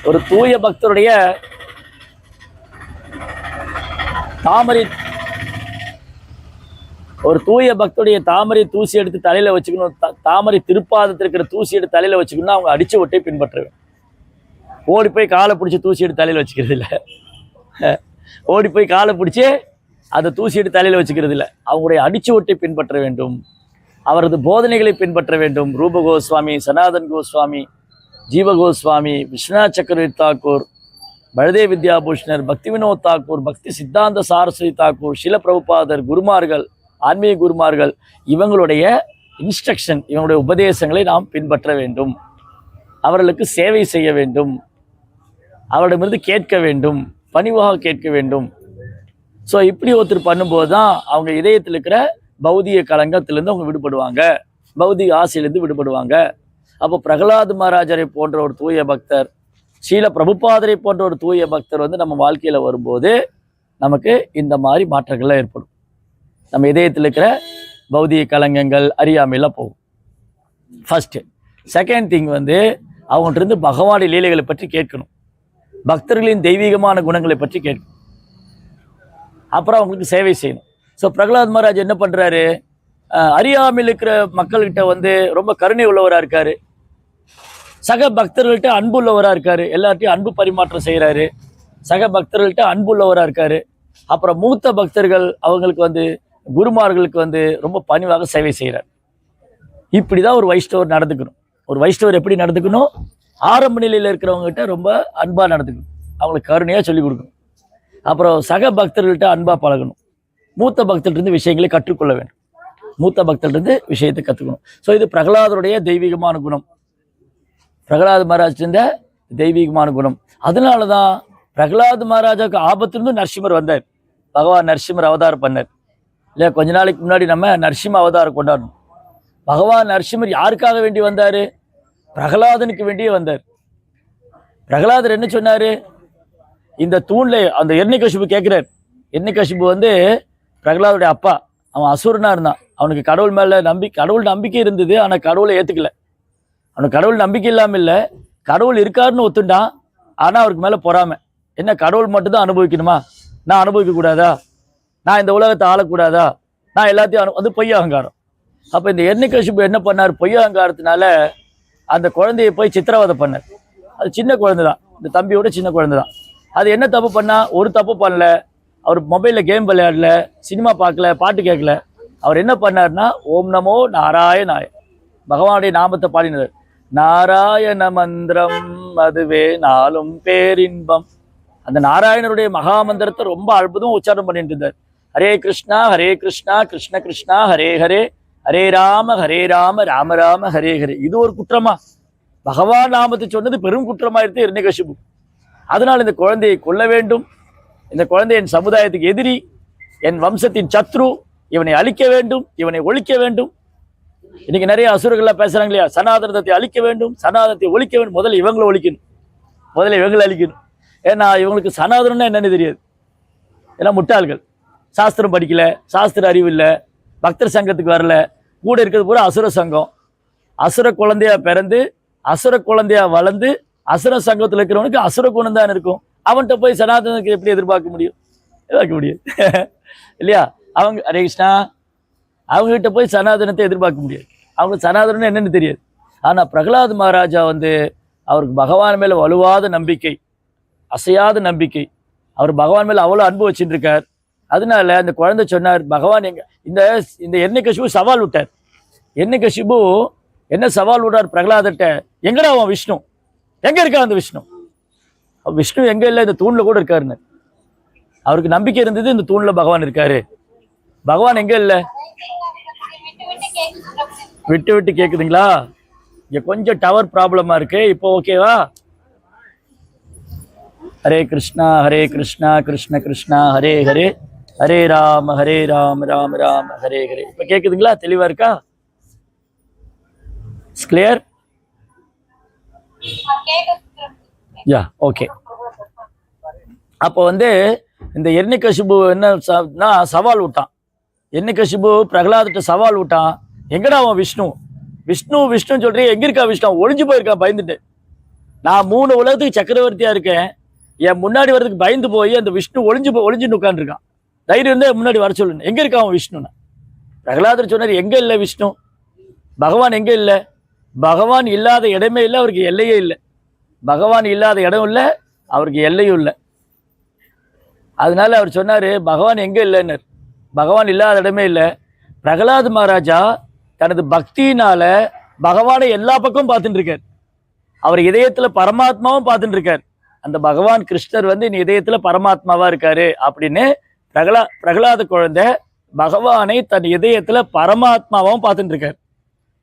ஒரு தூய பக்தருடைய தாமரை தூசி எடுத்து தலையில வச்சுக்கணும். தாமரை திருப்பாதத்தில் இருக்கிற தூசி எடுத்து தலையில வச்சுக்கணும். அவங்க அடிச்சு ஒட்டை பின்பற்றுவேன். ஓடி போய் காலை பிடிச்சி தூசி எடுத்து தலையில வச்சுக்கிறது இல்லை. ஓடி போய் காலை பிடிச்சி அதை தூசி எடுத்து தலையில வச்சுக்கிறது இல்லை. அவங்களுடைய அடிச்சு ஒட்டை பின்பற்ற வேண்டும், அவரது போதனைகளை பின்பற்ற வேண்டும். ரூப கோஸ்வாமி, சனாதன் கோஸ்வாமி, ஜீவ கோஸ்வாமி, விஸ்வநாத் சக்கரவர்த்தி தாக்கூர், பலதேவ் வித்யாபூஷணர், பக்தி வினோத் தாக்கூர், பக்தி சித்தாந்த சாரஸ்வதி தாக்கூர், ஷில பிரபுபாதர், குருமார்கள், ஆன்மீக குருமார்கள், இவங்களுடைய இன்ஸ்ட்ரக்ஷன், இவங்களுடைய உபதேசங்களை நாம் பின்பற்ற வேண்டும். அவர்களுக்கு சேவை செய்ய வேண்டும், அவரிடமிருந்து கேட்க வேண்டும், பணிவாக கேட்க வேண்டும். ஸோ இப்படி ஒருத்தர் பண்ணும்போது தான் அவங்க இதயத்தில் இருக்கிற பௌதிக கலங்கத்திலேருந்து அவங்க விடுபடுவாங்க, பௌதிக ஆசையிலேருந்து விடுபடுவாங்க. அப்போ பிரகலாத் மகாராஜரை போன்ற ஒரு தூய பக்தர், ஸ்ரீல பிரபுபாதரை போன்ற ஒரு தூய பக்தர் நம்ம வாழ்க்கையில் வரும்போது நமக்கு இந்த மாதிரி மாற்றங்கள்லாம் ஏற்படும். நம்ம இதயத்தில் இருக்கிற பௌதிக கலங்கங்கள், அறியாமையெல்லாம் போகும். ஃபர்ஸ்ட். செகண்ட் திங் அவங்கள்ட்ட பகவானுடைய லீலைகளை பற்றி கேட்கணும், பக்தர்களின் தெய்வீகமான குணங்களை பற்றி கேட்கணும், அப்புறம் அவங்களுக்கு சேவை செய்யணும். ஸோ பிரகலாத் மகாராஜ் என்ன பண்ணுறாரு, அறியாமையில் இருக்கிற மக்கள்கிட்ட ரொம்ப கருணை உள்ளவராக இருக்காரு, சக பக்தர்கள்ட்ட அன்பு உள்ளவராக இருக்காரு, எல்லார்ட்டையும் அன்பு பரிமாற்றம் செய்கிறாரு, சக பக்தர்கள்ட்ட அன்பு உள்ளவராக இருக்காரு. அப்புறம் மூத்த பக்தர்கள் அவங்களுக்கு குருமார்களுக்கு ரொம்ப பணிவாக சேவை செய்கிறார். இப்படி தான் ஒரு வைஷ்ணவர் நடந்துக்கணும். ஒரு வைஷ்ணவர் எப்படி நடந்துக்கணும், ஆரம்ப நிலையில் இருக்கிறவங்ககிட்ட ரொம்ப அன்பாக நடந்துக்கணும், அவங்களுக்கு கருணையாக சொல்லிக் கொடுக்கணும். அப்புறம் சக பக்தர்கள்ட்ட அன்பாக பழகணும், மூத்த பக்தர்கிட்ட விஷயங்களை கற்றுக்கொள்ள வேண்டும், மூத்த பக்தர்கிட்ட விஷயத்தை கற்றுக்கணும். ஸோ இது பிரகலாதருடைய தெய்வீகமான குணம், பிரகலாத் மகாராஜ் இருந்த தெய்வீகமான குணம். அதனால தான் பிரகலாத் மகாராஜாவுக்கு ஆபத்திலிருந்து நரசிம்மர் வந்தார், பகவான் நரசிம்மர் அவதாரம் பண்ணார் இல்லையா. கொஞ்ச நாளைக்கு முன்னாடி நம்ம நரசிம்ம அவதாரம் கொண்டாடணும். பகவான் நரசிம்மர் யாருக்காக வேண்டி வந்தார், பிரகலாதனுக்கு வேண்டியே வந்தார். பிரகலாதர் என்ன சொன்னார், இந்த தூண்ல அந்த எர்ணிகசிபு கேட்கிறார். எர்ணிகசிபு பிரகலாதுடைய அப்பா, அவன் அசுரனா இருந்தான், அவனுக்கு கடவுள் மேல கடவுள் நம்பிக்கை இருந்தது, ஆனா கடவுளை ஏத்துக்கல. அவனுக்கு கடவுள் நம்பிக்கை இல்லாம இல்லை, கடவுள் இருக்காருன்னு ஒத்துண்டான், ஆனா அவருக்கு மேல பொறாமை. என்ன, கடவுள் மட்டும்தான் அனுபவிக்கணுமா, நான் அனுபவிக்க கூடாதா, நான் இந்த உலகத்தை ஆளக்கூடாதா, நான் எல்லாத்தையும் பொய் அகங்காரம். அப்ப இந்த எர்ணிகசிபு என்ன பண்ணார், பொய் அகங்காரத்தினால அந்த குழந்தைய போய் சித்திரவதை பண்ணார். அது சின்ன குழந்தை தான், இந்த தம்பியோட சின்ன குழந்தை தான். அது என்ன தப்பு பண்ணா, ஒரு தப்பு பண்ணல. அவர் மொபைலில் கேம் விளையாடல, சினிமா பார்க்கல, பாட்டு கேட்கல. அவர் என்ன பண்ணார்னா, ஓம் நமோ நாராயணாய, பகவானுடைய நாமத்தை பாடினார். நாராயண மந்திரம் அதுவே நாளும் பேரின்பம். அந்த நாராயணருடைய மகாமந்திரத்தை ரொம்ப அற்புதம் உச்சாரணம் பண்ணிட்டு இருந்தார். ஹரே கிருஷ்ணா கிருஷ்ண கிருஷ்ணா ஹரே ஹரே, ஹரே ராம ராம ராம ஹரே ஹரே. இது ஒரு குற்றமா? பகவான் நாமத்தை சொன்னது பெரும் குற்றமாயிருத்து இரண்யகசிபு. அதனால் இந்த குழந்தையை கொல்ல வேண்டும், இந்த குழந்தை என் சமுதாயத்துக்கு எதிரி, என் வம்சத்தின் சத்ரு, இவனை அழிக்க வேண்டும், இவனை ஒழிக்க வேண்டும். இன்னைக்கு நிறைய அசுரர்கள்லாம் பேசுறாங்க இல்லையா, சனாதனத்தை அழிக்க வேண்டும், சனாதனத்தை ஒழிக்க வேண்டும். முதல்ல இவங்களை ஒழிக்கணும், முதல்ல இவங்களை அழிக்கணும். ஏன்னா இவங்களுக்கு சனாதனம்னா என்னன்னு தெரியாது. ஏன்னா முட்டாள்கள், சாஸ்திரம் படிக்கல, சாஸ்திர அறிவு இல்லை, பக்தர் சங்கத்துக்கு வரல, கூட இருக்கிறது பூரா அசுர சங்கம். அசுர குழந்தையா பிறந்து அசுர குழந்தையா வளர்ந்து அசுர சங்கத்தில் இருக்கிறவனுக்கு அசுர குணம் தான் இருக்கும். அவன்கிட்ட போய் சனாதனத்துக்கு எப்படி எதிர்பார்க்க முடியும்? எதிர்பார்க்க முடியாது இல்லையா? அவங்க ஹரே கிருஷ்ணா, அவங்ககிட்ட போய் சனாதனத்தை எதிர்பார்க்க முடியாது. அவங்களுக்கு சனாதனம் என்னன்னு தெரியாது. ஆனால் பிரகலாத் மகாராஜா அவருக்கு பகவான் மேலே வலுவாத நம்பிக்கை, அசையாத நம்பிக்கை. அவர் பகவான் மேலே அவ்வளோ அன்பு வச்சுட்டு இருக்கார். அதனால அந்த குழந்தை சொன்னார், பகவான் இந்த இரண்யகசிபு சவால் விட்டார். இரண்யகசிபு என்ன சவால் விட்டார் பிரகலாதட்ட? எங்கடா அவன் விஷ்ணு, எங்க இருக்கா அந்த விஷ்ணு? விஷ்ணு எங்க இல்லை, இந்த தூண்ல கூட இருக்காருன்னு. அவருக்கு நம்பிக்கை இருந்தது, இந்த தூண்ல பகவான் இருக்காரு. பகவான் எங்க இல்லை? விட்டு விட்டு கேக்குதுங்களா? இங்க கொஞ்சம் டவர் ப்ராப்ளமா இருக்கு. இப்போ ஓகேவா? ஹரே கிருஷ்ணா கிருஷ்ண கிருஷ்ணா ஹரே ஹரே, ஹரே ராம ராம ராம ஹரே ஹரே. இப்ப கேக்குதுங்களா? தெளிவா இருக்கா? கிளியர்? யா, ஓகே. அப்போ இந்த இரண்யகசிபு என்ன சவால் விட்டான். இரண்யகசிபு பிரகலாதிட்ட சவால் விட்டான், எங்கடா அவன் விஷ்ணு விஷ்ணு விஷ்ணுன்னு சொல்றீங்க, எங்க இருக்கா விஷ்ணு? ஒளிஞ்சு போயிருக்கான் பயந்துட்டு. நான் 3 உலகத்துக்கு சக்கரவர்த்தியா இருக்கேன், என் முன்னாடி வரதுக்கு பயந்து போய் அந்த விஷ்ணு ஒளிஞ்சு உட்காந்துருக்கான். தைரியம் இருந்தா முன்னாடி வர சொல்லுங்க, எங்க இருக்கா அவன் விஷ்ணுன்னு. பிரகலாதர் சொன்னார், எங்க இல்லை விஷ்ணு? பகவான் எங்க இல்லை? பகவான் இல்லாத இடமே இல்லை, அவருக்கு எல்லையே இல்லை. பகவான் இல்லாத இடம் இல்லை, அவருக்கு எல்லையும் இல்லை. அதனால அவர் சொன்னாரு, பகவான் எங்க இல்லைன்னு. பகவான் இல்லாத இடமே இல்லை. பிரகலாத் மகாராஜா தனது பக்தியினால பகவானை எல்லா பக்கமும் பார்த்துட்டு இருக்கார். அவர் இதயத்துல பரமாத்மாவும் பார்த்துட்டு இருக்கார். அந்த பகவான் கிருஷ்ணர் என் இதயத்துல பரமாத்மாவா இருக்காரு அப்படின்னு பிரகலாத குழந்தை பகவானை தன் இதயத்துல பரமாத்மாவும் பார்த்துட்டு இருக்கார்.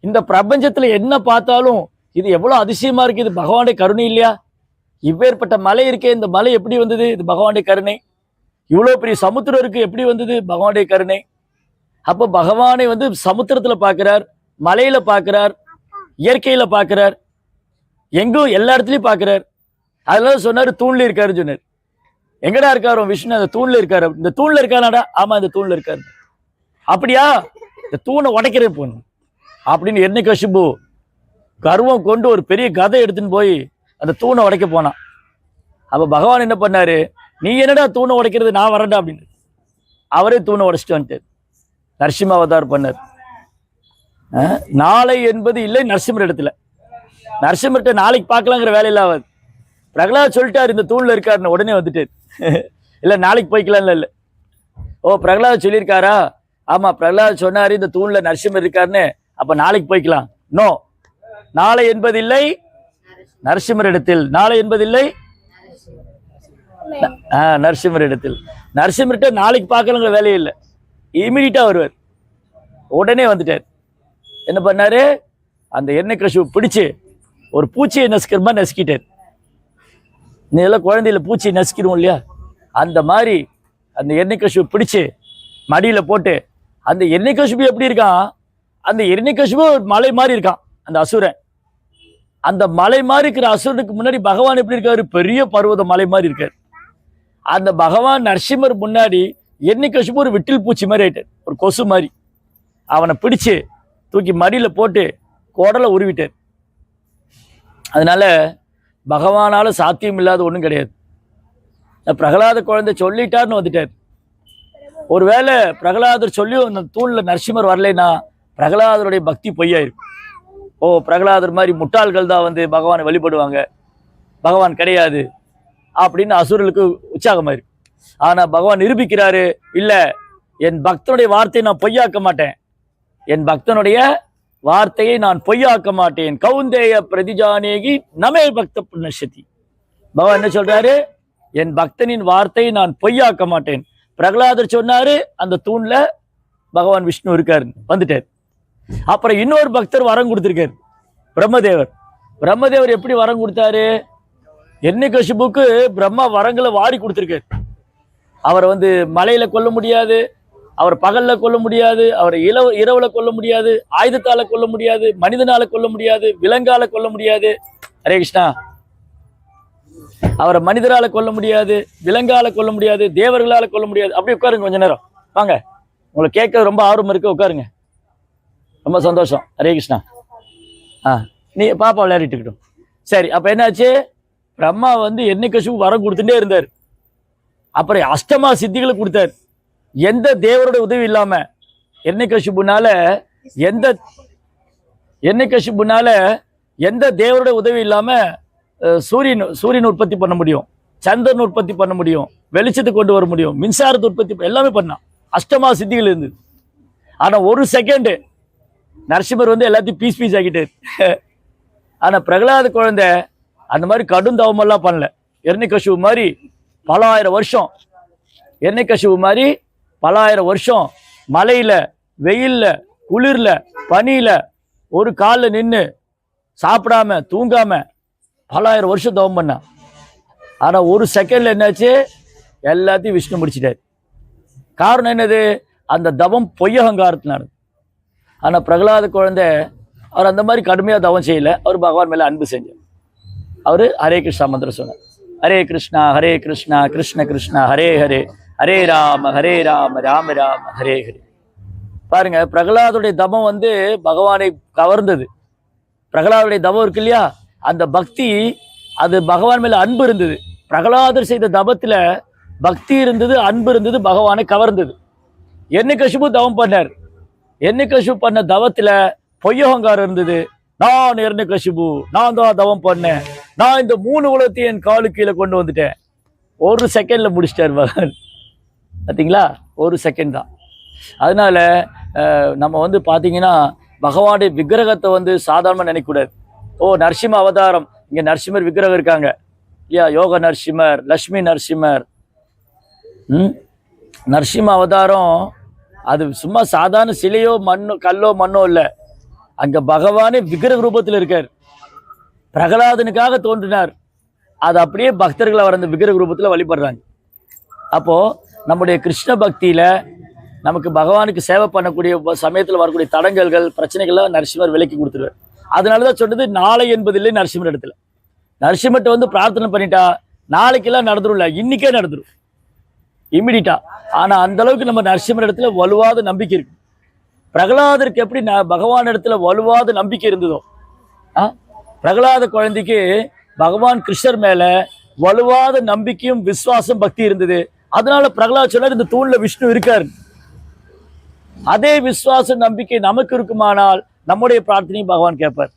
இந்த பிரபஞ்சத்துல என்ன பார்த்தாலும் இது எவ்வளவு அதிசயமா இருக்கு, இது பகவானுடைய கருணை இல்லையா? இவ்வேற்பட்ட மலை இருக்கே, இந்த மலை எப்படி வந்தது? இது பகவானுடைய கருணை. இவ்வளவு பெரிய சமுத்திரம் இருக்கு, எப்படி வந்தது? பகவானுடைய கருணை. அப்ப பகவானை சமுத்திரத்துல பார்க்கிறார், மலையில பார்க்கிறார், இயற்கையில பார்க்கிறார், எங்கும் எல்லா இடத்துலயும் பார்க்கிறார். அதனால சொன்னாரு, தூண்ல இருக்காருன்னு சொன்னார். எங்கடா இருக்காரு விஷ்ணு? அந்த தூண்ல இருக்காரு. இந்த தூண்ல இருக்கானாடா? ஆமா, இந்த தூண்ல இருக்காரு. அப்படியா? இந்த தூணை உடைக்கிறே போகணும் அப்படின்னு இரண்யகசிபு கர்வம் கொண்டு ஒரு பெரிய கதை எடுத்துன்னு போய் அந்த தூணை உடைக்க போனான். அப்ப பகவான் என்ன பண்ணாரு, நீ என்னடா தூணை உடைக்கிறது, நான் வரேன்டா அப்படின்னு அவரே தூணை உடைச்சிட்டு வந்துட்டார். நரசிம்ம அவதார் பண்ணார். நாளை என்பது இல்லை நரசிம்மர் இடத்துல. நரசிம்மர்கிட்ட நாளைக்கு பார்க்கலாங்கிற வேலையில ஆகாது. பிரகலாத் சொல்லிட்டார், இந்த தூண்ல இருக்காருன்னு, உடனே வந்துட்டார். இல்ல நாளைக்கு போய்க்கலாம்ல. இல்ல, ஓ பிரகலாத் சொல்லியிருக்காரா? ஆமா, பிரகலாத் சொன்னாரு இந்த தூண்ல நரசிம்மர் இருக்காருன்னு, அப்ப நாளைக்கு போய்க்கலாம். நோ, நாளை என்பதில்லை நரசிம்மர் இடத்தில். நாளை என்பதில்லை நரசிம்மர் இடத்தில். நரசிம்மர்கிட்ட நாளைக்கு பார்க்கலங்கிற வேலையே இல்லை, இமீடியட்டா வருவார். உடனே வந்துட்டார். என்ன பண்ணாரு, அந்த இரண்யகசிபு பிடிச்சு ஒரு பூச்சியை நசுக்கிற மாதிரி நசுக்கிட்டார். இதெல்லாம் குழந்தையில பூச்சியை நசுக்கிடுவோம் இல்லையா, அந்த மாதிரி அந்த இரண்யகசிபு பிடிச்சு மடியில போட்டு, அந்த இரண்யகசிபு எப்படி இருக்கான், அந்த இரண்யகசிபு மலை மாதிரி இருக்கான் அந்த அசுரன். அந்த மலை மாதிரி இருக்கிற அசுரனுக்கு முன்னாடி பகவான் எப்படி இருக்காரு, பெரிய பர்வத மலை மாதிரி இருக்காரு. அந்த பகவான் நரசிம்மர் முன்னாடி இரண்யகசிபு ஒரு விட்டில் பூச்சி மாதிரி ஆயிட்டார், ஒரு கொசு மாதிரி. அவனை பிடிச்சு தூக்கி மடியில போட்டு குடலை உருவிட்டார். அதனால பகவானால சாத்தியம் இல்லாத ஒன்றும் கிடையாது. பிரகலாத குழந்தை சொல்லிட்டார்னு வந்துட்டார். ஒருவேளை பிரகலாதர் சொல்லி அந்த தூண்ல நரசிம்மர் வரலைன்னா பிரகலாதருடைய பக்தி பொய்யாயிருக்கும். ஓ, பிரகலாதர் மாதிரி முட்டாள்கள் தான் பகவானை வழிபடுவாங்க, பகவான் கிடையாது அப்படின்னு அசுரர்களுக்கு உற்சாகமாயிருக்கு. ஆனா பகவான் நிரூபிக்கிறாரு, இல்ல, என் பக்தனுடைய வார்த்தையை நான் பொய்யாக்க மாட்டேன், என் பக்தனுடைய வார்த்தையை நான் பொய்யாக்க மாட்டேன். கவுந்தேய பிரதிஜானேகி நமே பக்த புண்ணஷதி. பகவான் என்ன சொல்றாரு? என் பக்தனின் வார்த்தையை நான் பொய்யாக்க மாட்டேன். பிரகலாதர் சொன்னாரு, அந்த தூண்ல பகவான் விஷ்ணு இருக்காரு, வந்துட்டார். அப்புறம் இன்னொரு பக்தர் வரம் கொடுத்திருக்காரு, பிரம்மதேவர். பிரம்மதேவர் எப்படி வரம் கொடுத்தாரு? எண்ணிகசிபுக்கு பிரம்மா வரங்களை வாரி கொடுத்திருக்காரு. அவரை மலையில கொல்ல முடியாது, அவர் பகல்ல கொல்ல முடியாது, அவரை இரவுல கொல்ல முடியாது, ஆயுதத்தால கொல்ல முடியாது, மனிதனால கொல்ல முடியாது, விலங்கால கொல்ல முடியாது. ஹரே கிருஷ்ணா. அவரை மனிதரால கொல்ல முடியாது, விலங்கால கொல்ல முடியாது, தேவர்களால கொல்ல முடியாது. அப்படி உட்காருங்க, கொஞ்ச நேரம் வாங்க, உங்களை கேட்க ரொம்ப ஆர்வம் இருக்கு, உட்காருங்க. ரொம்ப சந்தோஷம். ஹரே கிருஷ்ணா. நீ பாப்பா விளையாடிட்டு இருக்கட்டும். சரி, அப்ப என்னாச்சு? பிரம்மா எண்ணிகசிபுக்கு வரம் கொடுத்துட்டே இருந்தார். அப்புறம் அஷ்டமா சித்திகளை கொடுத்தார். எந்த தேவரோட உதவி இல்லாம எண்ணிகசிபுனால எந்த தேவரோட உதவி இல்லாம சூரியன் உற்பத்தி பண்ண முடியும், சந்திரன் உற்பத்தி பண்ண முடியும், வெளிச்சத்தை கொண்டு வர முடியும், மின்சாரத்தை உற்பத்தி எல்லாமே பண்ணான். அஷ்டமா சித்திகள் இருந்தது. ஆனா ஒரு செகண்ட் நரசிம்மர் எல்லாத்தையும் பீஸ் ஆகிட்டார். ஆனா பிரகலாத குழந்தை அந்த மாதிரி கடும் தவமெல்லாம் பண்ணல. எண்ணிகசிபு மாதிரி பல ஆயிரம் வருஷம் மலையில, வெயில்ல, குளிர்ல, பனியில ஒரு காலில் நின்று சாப்பிடாம தூங்காம பல ஆயிரம் வருஷம் தவம் பண்ணா. ஆனா ஒரு செகண்ட்ல என்னாச்சு? எல்லாத்தையும் விஷ்ணு முடிச்சிட்டாரு. காரணம் என்னது? அந்த தவம் பொய்யகங்காரத்தினால. ஆனா பிரகலாத குழந்தை அவர் அந்த மாதிரி கடுமையா தவம் செய்யல. அவர் பகவான் மேல அன்பு செஞ்சார். அவரு ஹரே கிருஷ்ணா மந்திரம் சொன்னார். ஹரே கிருஷ்ணா கிருஷ்ண கிருஷ்ணா ஹரே ஹரே, ஹரே ராம ராம ராம ஹரே ஹரே. பாருங்க, பிரகலாதுடைய தவம் பகவானை கவர்ந்தது. பிரகலாதுடைய தவம் இருக்கு இல்லையா, அந்த பக்தி, அது பகவான் மேல அன்பு இருந்தது. பிரகலாதர் செய்த தவத்துல பக்தி இருந்தது, அன்பு இருந்தது, பகவானை கவர்ந்தது. எண்ணிகசிபு தவம் பண்ணார். எண்ணிகசிபு பண்ண தவத்துல பொய்யகங்காரம் இருந்தது. நான் எண்ணிகசிபு, நான் தான் தவம் பண்ணேன், நான் இந்த 3 உலகத்தையும் என் காலு கீழே கொண்டு வந்துட்டேன். ஒரு செகண்ட்ல முடிச்சிட்டார் பகவான். பார்த்தீங்களா? ஒரு செகண்ட் தான். அதனால நம்ம பார்த்தீங்கன்னா பகவானுடைய விக்கிரகத்தை சாதாரணமாக நினைக்கக்கூடாது. ஓ, நரசிம்ம அவதாரம், இங்கே நரசிம்மர் விக்கிரகம் இருக்காங்க இல்லையா, யோக நரசிம்மர், லட்சுமி நரசிம்மர். நரசிம்ம அவதாரம் அது சும்மா சாதாரண சிலையோ கல்லோ மண்ணோ இல்லை. அங்க பகவானே விக்கிரக ரூபத்தில் இருக்கார். பிரகலாதனுக்காக தோன்றினார். அது அப்படியே பக்தர்கள் அவர் அந்த விக்கிரக ரூபத்தில் வழிபடுறாங்க. அப்போ நம்முடைய கிருஷ்ண பக்தியில நமக்கு பகவானுக்கு சேவை பண்ணக்கூடிய சமயத்தில் வரக்கூடிய தடங்கல்கள், பிரச்சனைகள்லாம் நரசிம்மர் விலக்கி கொடுத்துருவார். அதனாலதான் சொன்னது நாளை என்பதில்லை நரசிம்மர் இடத்துல. நரசிம்மர்கிட்ட பிரார்த்தனை பண்ணிட்டா நாளைக்கெல்லாம் நடந்துரும்ல, இன்னைக்கே நடந்துரும் இம்மிடியா. ஆனா அந்த அளவுக்கு நம்ம நரசிம்மர் இடத்துல வலுவாத நம்பிக்கை இருக்கு. பிரகலாதருக்கு எப்படி பகவான் இடத்துல வலுவாத நம்பிக்கை இருந்ததோ, பிரகலாத குழந்தைக்கு பகவான் கிருஷ்ணர் மேல வலுவாத நம்பிக்கையும் விசுவாசம் பக்தி இருந்தது. அதனால பிரகலாத் சொன்னார், இந்த தூண்ல விஷ்ணு இருக்காரு. அதே விசுவாசம் நம்பிக்கை நமக்கு இருக்குமானால் நம்முடைய பிரார்த்தனையும் பகவான் கேட்பார்,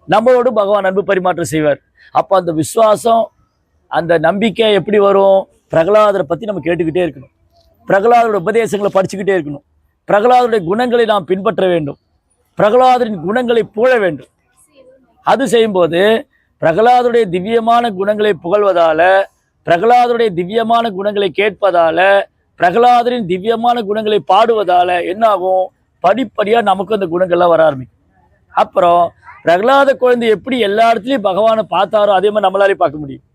நம்மளோடு பகவான் அன்பு பரிமாற்றம் செய்வார். அப்ப அந்த விசுவாசம், அந்த நம்பிக்கை எப்படி வரும்? பிரகலாதரை பத்தி நம்ம கேட்டுக்கிட்டே இருக்கணும், பிரகலாதோட உபதேசங்களை படிச்சுக்கிட்டே இருக்கணும், பிரகலாதருடைய குணங்களை நாம் பின்பற்ற வேண்டும், பிரகலாதரின் குணங்களை புகழ வேண்டும். அது செய்யும்போது பிரகலாதருடைய திவ்யமான குணங்களை புகழ்வதால, பிரகலாதருடைய திவ்யமான குணங்களை கேட்பதால, பிரகலாதரின் திவ்யமான குணங்களை பாடுவதால என்ன ஆகும்? படிப்படியா நமக்கு அந்த குணங்கள்லாம் வர ஆரம்பிக்கும். அப்புறம் பிரகலாத குழந்தை எப்படி எல்லா இடத்துலையும் பகவானை பார்த்தாரோ அதே மாதிரி நம்மளாலே பார்க்க முடியும்.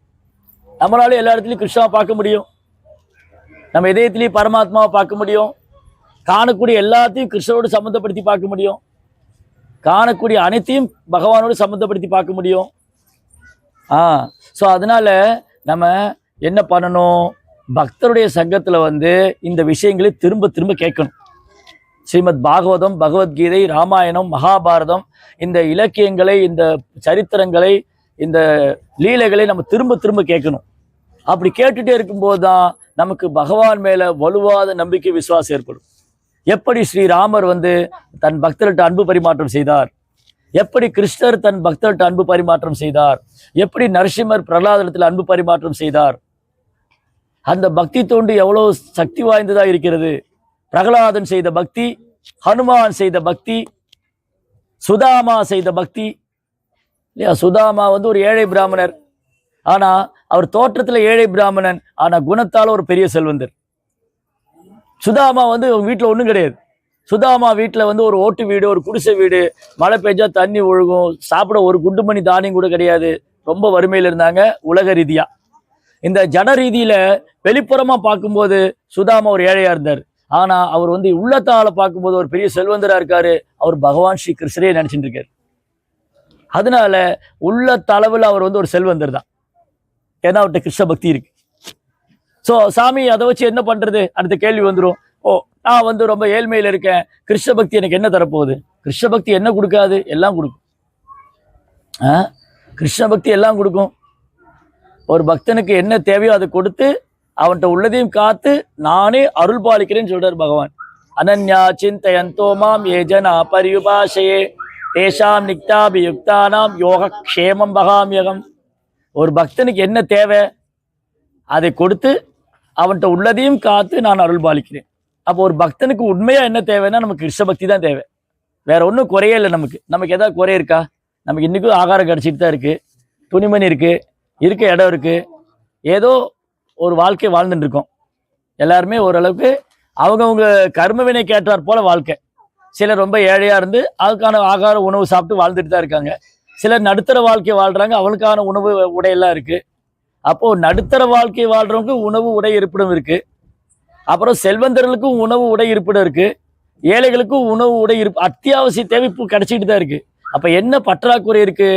நம்மளாலே எல்லா இடத்துலையும் கிருஷ்ணாவை பார்க்க முடியும், நம்ம இதயத்திலையும் பரமாத்மாவை பார்க்க முடியும், காணக்கூடிய எல்லாத்தையும் கிருஷ்ணனோடு சம்மந்தப்படுத்தி பார்க்க முடியும், காணக்கூடிய அனைத்தையும் பகவானோடு சம்மந்தப்படுத்தி பார்க்க முடியும். ஸோ அதனால நம்ம என்ன பண்ணணும்? பக்தருடைய சங்கத்தில் இந்த விஷயங்களை திரும்ப திரும்ப கேட்கணும். ஸ்ரீமத் பாகவதம், பகவத்கீதை, ராமாயணம், மகாபாரதம், இந்த இலக்கியங்களை, இந்த சரித்திரங்களை, இந்த லீலைகளை நம்ம திரும்ப திரும்ப கேட்கணும். அப்படி கேட்டுட்டே இருக்கும்போது தான் நமக்கு பகவான் மேல வலுவாத நம்பிக்கை, விசுவாசம் ஏற்படும். எப்படி ஸ்ரீராமர் தன் பக்தர்கிட்ட அன்பு பரிமாற்றம் செய்தார், எப்படி கிருஷ்ணர் தன் பக்தர்கிட்ட அன்பு பரிமாற்றம் செய்தார், எப்படி நரசிம்மர் பிரகலாதத்தில் அன்பு பரிமாற்றம் செய்தார், அந்த பக்தி தொண்டு எவ்வளவு சக்தி வாய்ந்ததா இருக்கிறது. பிரகலாதன் செய்த பக்தி, ஹனுமான் செய்த பக்தி, சுதாமா செய்த பக்தி இல்லையா? சுதாமா வந்து ஒரு ஏழை பிராமணர், ஆனா அவர் தோற்றத்துல ஏழை பிராமணன், ஆனா குணத்தால ஒரு பெரிய செல்வந்தர். சுதாமா வந்து வீட்டுல ஒண்ணும் கிடையாது. சுதாமா வீட்டுல வந்து ஒரு ஓட்டு வீடு, ஒரு குடிசை வீடு, மழை பெஞ்சா தண்ணி ஒழுகும், சாப்பிட ஒரு குண்டு மணி தானியம் கூட கிடையாது. ரொம்ப வறுமையில இருந்தாங்க உலக ரீதியா. இந்த ஜன ரீதியில வெளிப்புறமா பார்க்கும்போது சுதாமா ஒரு ஏழையா இருந்தார். ஆனா அவர் வந்து உள்ளத்தால பார்க்கும்போது ஒரு பெரிய செல்வந்தரா இருக்காரு. அவர் பகவான் ஸ்ரீ கிருஷ்ணரே நினைச்சிட்டு இருக்காரு. அதனால உள்ள தளவுல அவர் வந்து ஒரு செல்வந்தர் தான். ஏன்னா அவர்கிட்ட கிருஷ்ண பக்தி இருக்கு. சோ சாமி அதை வச்சு என்ன பண்றது? அடுத்த கேள்வி வந்துடும். ஓ, நான் வந்து ரொம்ப ஏழ்மையில இருக்கேன், கிருஷ்ண பக்தி எனக்கு என்ன தரப்போகுது? கிருஷ்ண பக்தி என்ன கொடுக்காது? எல்லாம் கொடுக்கும். கிருஷ்ண பக்தி எல்லாம் கொடுக்கும். ஒரு பக்தனுக்கு என்ன தேவையோ அதை கொடுத்து அவன்கிட்ட உள்ளதையும் காத்து நானே அருள் பாலிக்கிறேன்னு சொல்றார் பகவான். அனன்யா சிந்தயந்தோ மாம் ஏ ஜனா பரியுபாஷயே தேஷாம் நிக்தாபியுக்தானாம் யோக க்ஷேமம் பகாமியகம். ஒரு பக்தனுக்கு என்ன தேவை அதை கொடுத்து அவன்கிட்ட உள்ளதையும் காத்து நான் அருள் பாலிக்கிறேன். அப்போ ஒரு பக்தனுக்கு உண்மையா என்ன தேவைன்னா நமக்கு கிருஷ்ண பக்தி தான் தேவை. வேற ஒன்றும் குறையே இல்லை. நமக்கு ஏதாவது குறை இருக்கா? நமக்கு இன்னைக்கும் ஆகாரம் கிடைச்சிட்டு தான் இருக்கு, துணிமணி இருக்கு, இருக்க இடம் இருக்கு, ஏதோ ஒரு வாழ்க்கை வாழ்ந்துட்டு இருக்கோம். எல்லாருமே ஓரளவுக்கு அவங்கவுங்க கர்மவினை கேட்டார் போல வாழ்க்கை. சிலர் ரொம்ப ஏழையா இருந்து அதுக்கான ஆகார உணவு சாப்பிட்டு வாழ்ந்துட்டு தான் இருக்காங்க. சிலர் நடுத்தர வாழ்க்கை வாழ்றாங்க, அவனுக்கான உணவு உடையெல்லாம் இருக்கு. அப்போ நடுத்தர வாழ்க்கை வாழ்றவங்க உணவு உடை இருப்பிடம் இருக்கு. அப்புறம் செல்வந்தர்களுக்கும் உணவு உடை இருப்பிடம் இருக்கு, ஏழைகளுக்கும் உணவு உடை அத்தியாவசிய தேவை இப்போ கிடைச்சிட்டு தான் இருக்கு. அப்ப என்ன பற்றாக்குறை இருக்கு?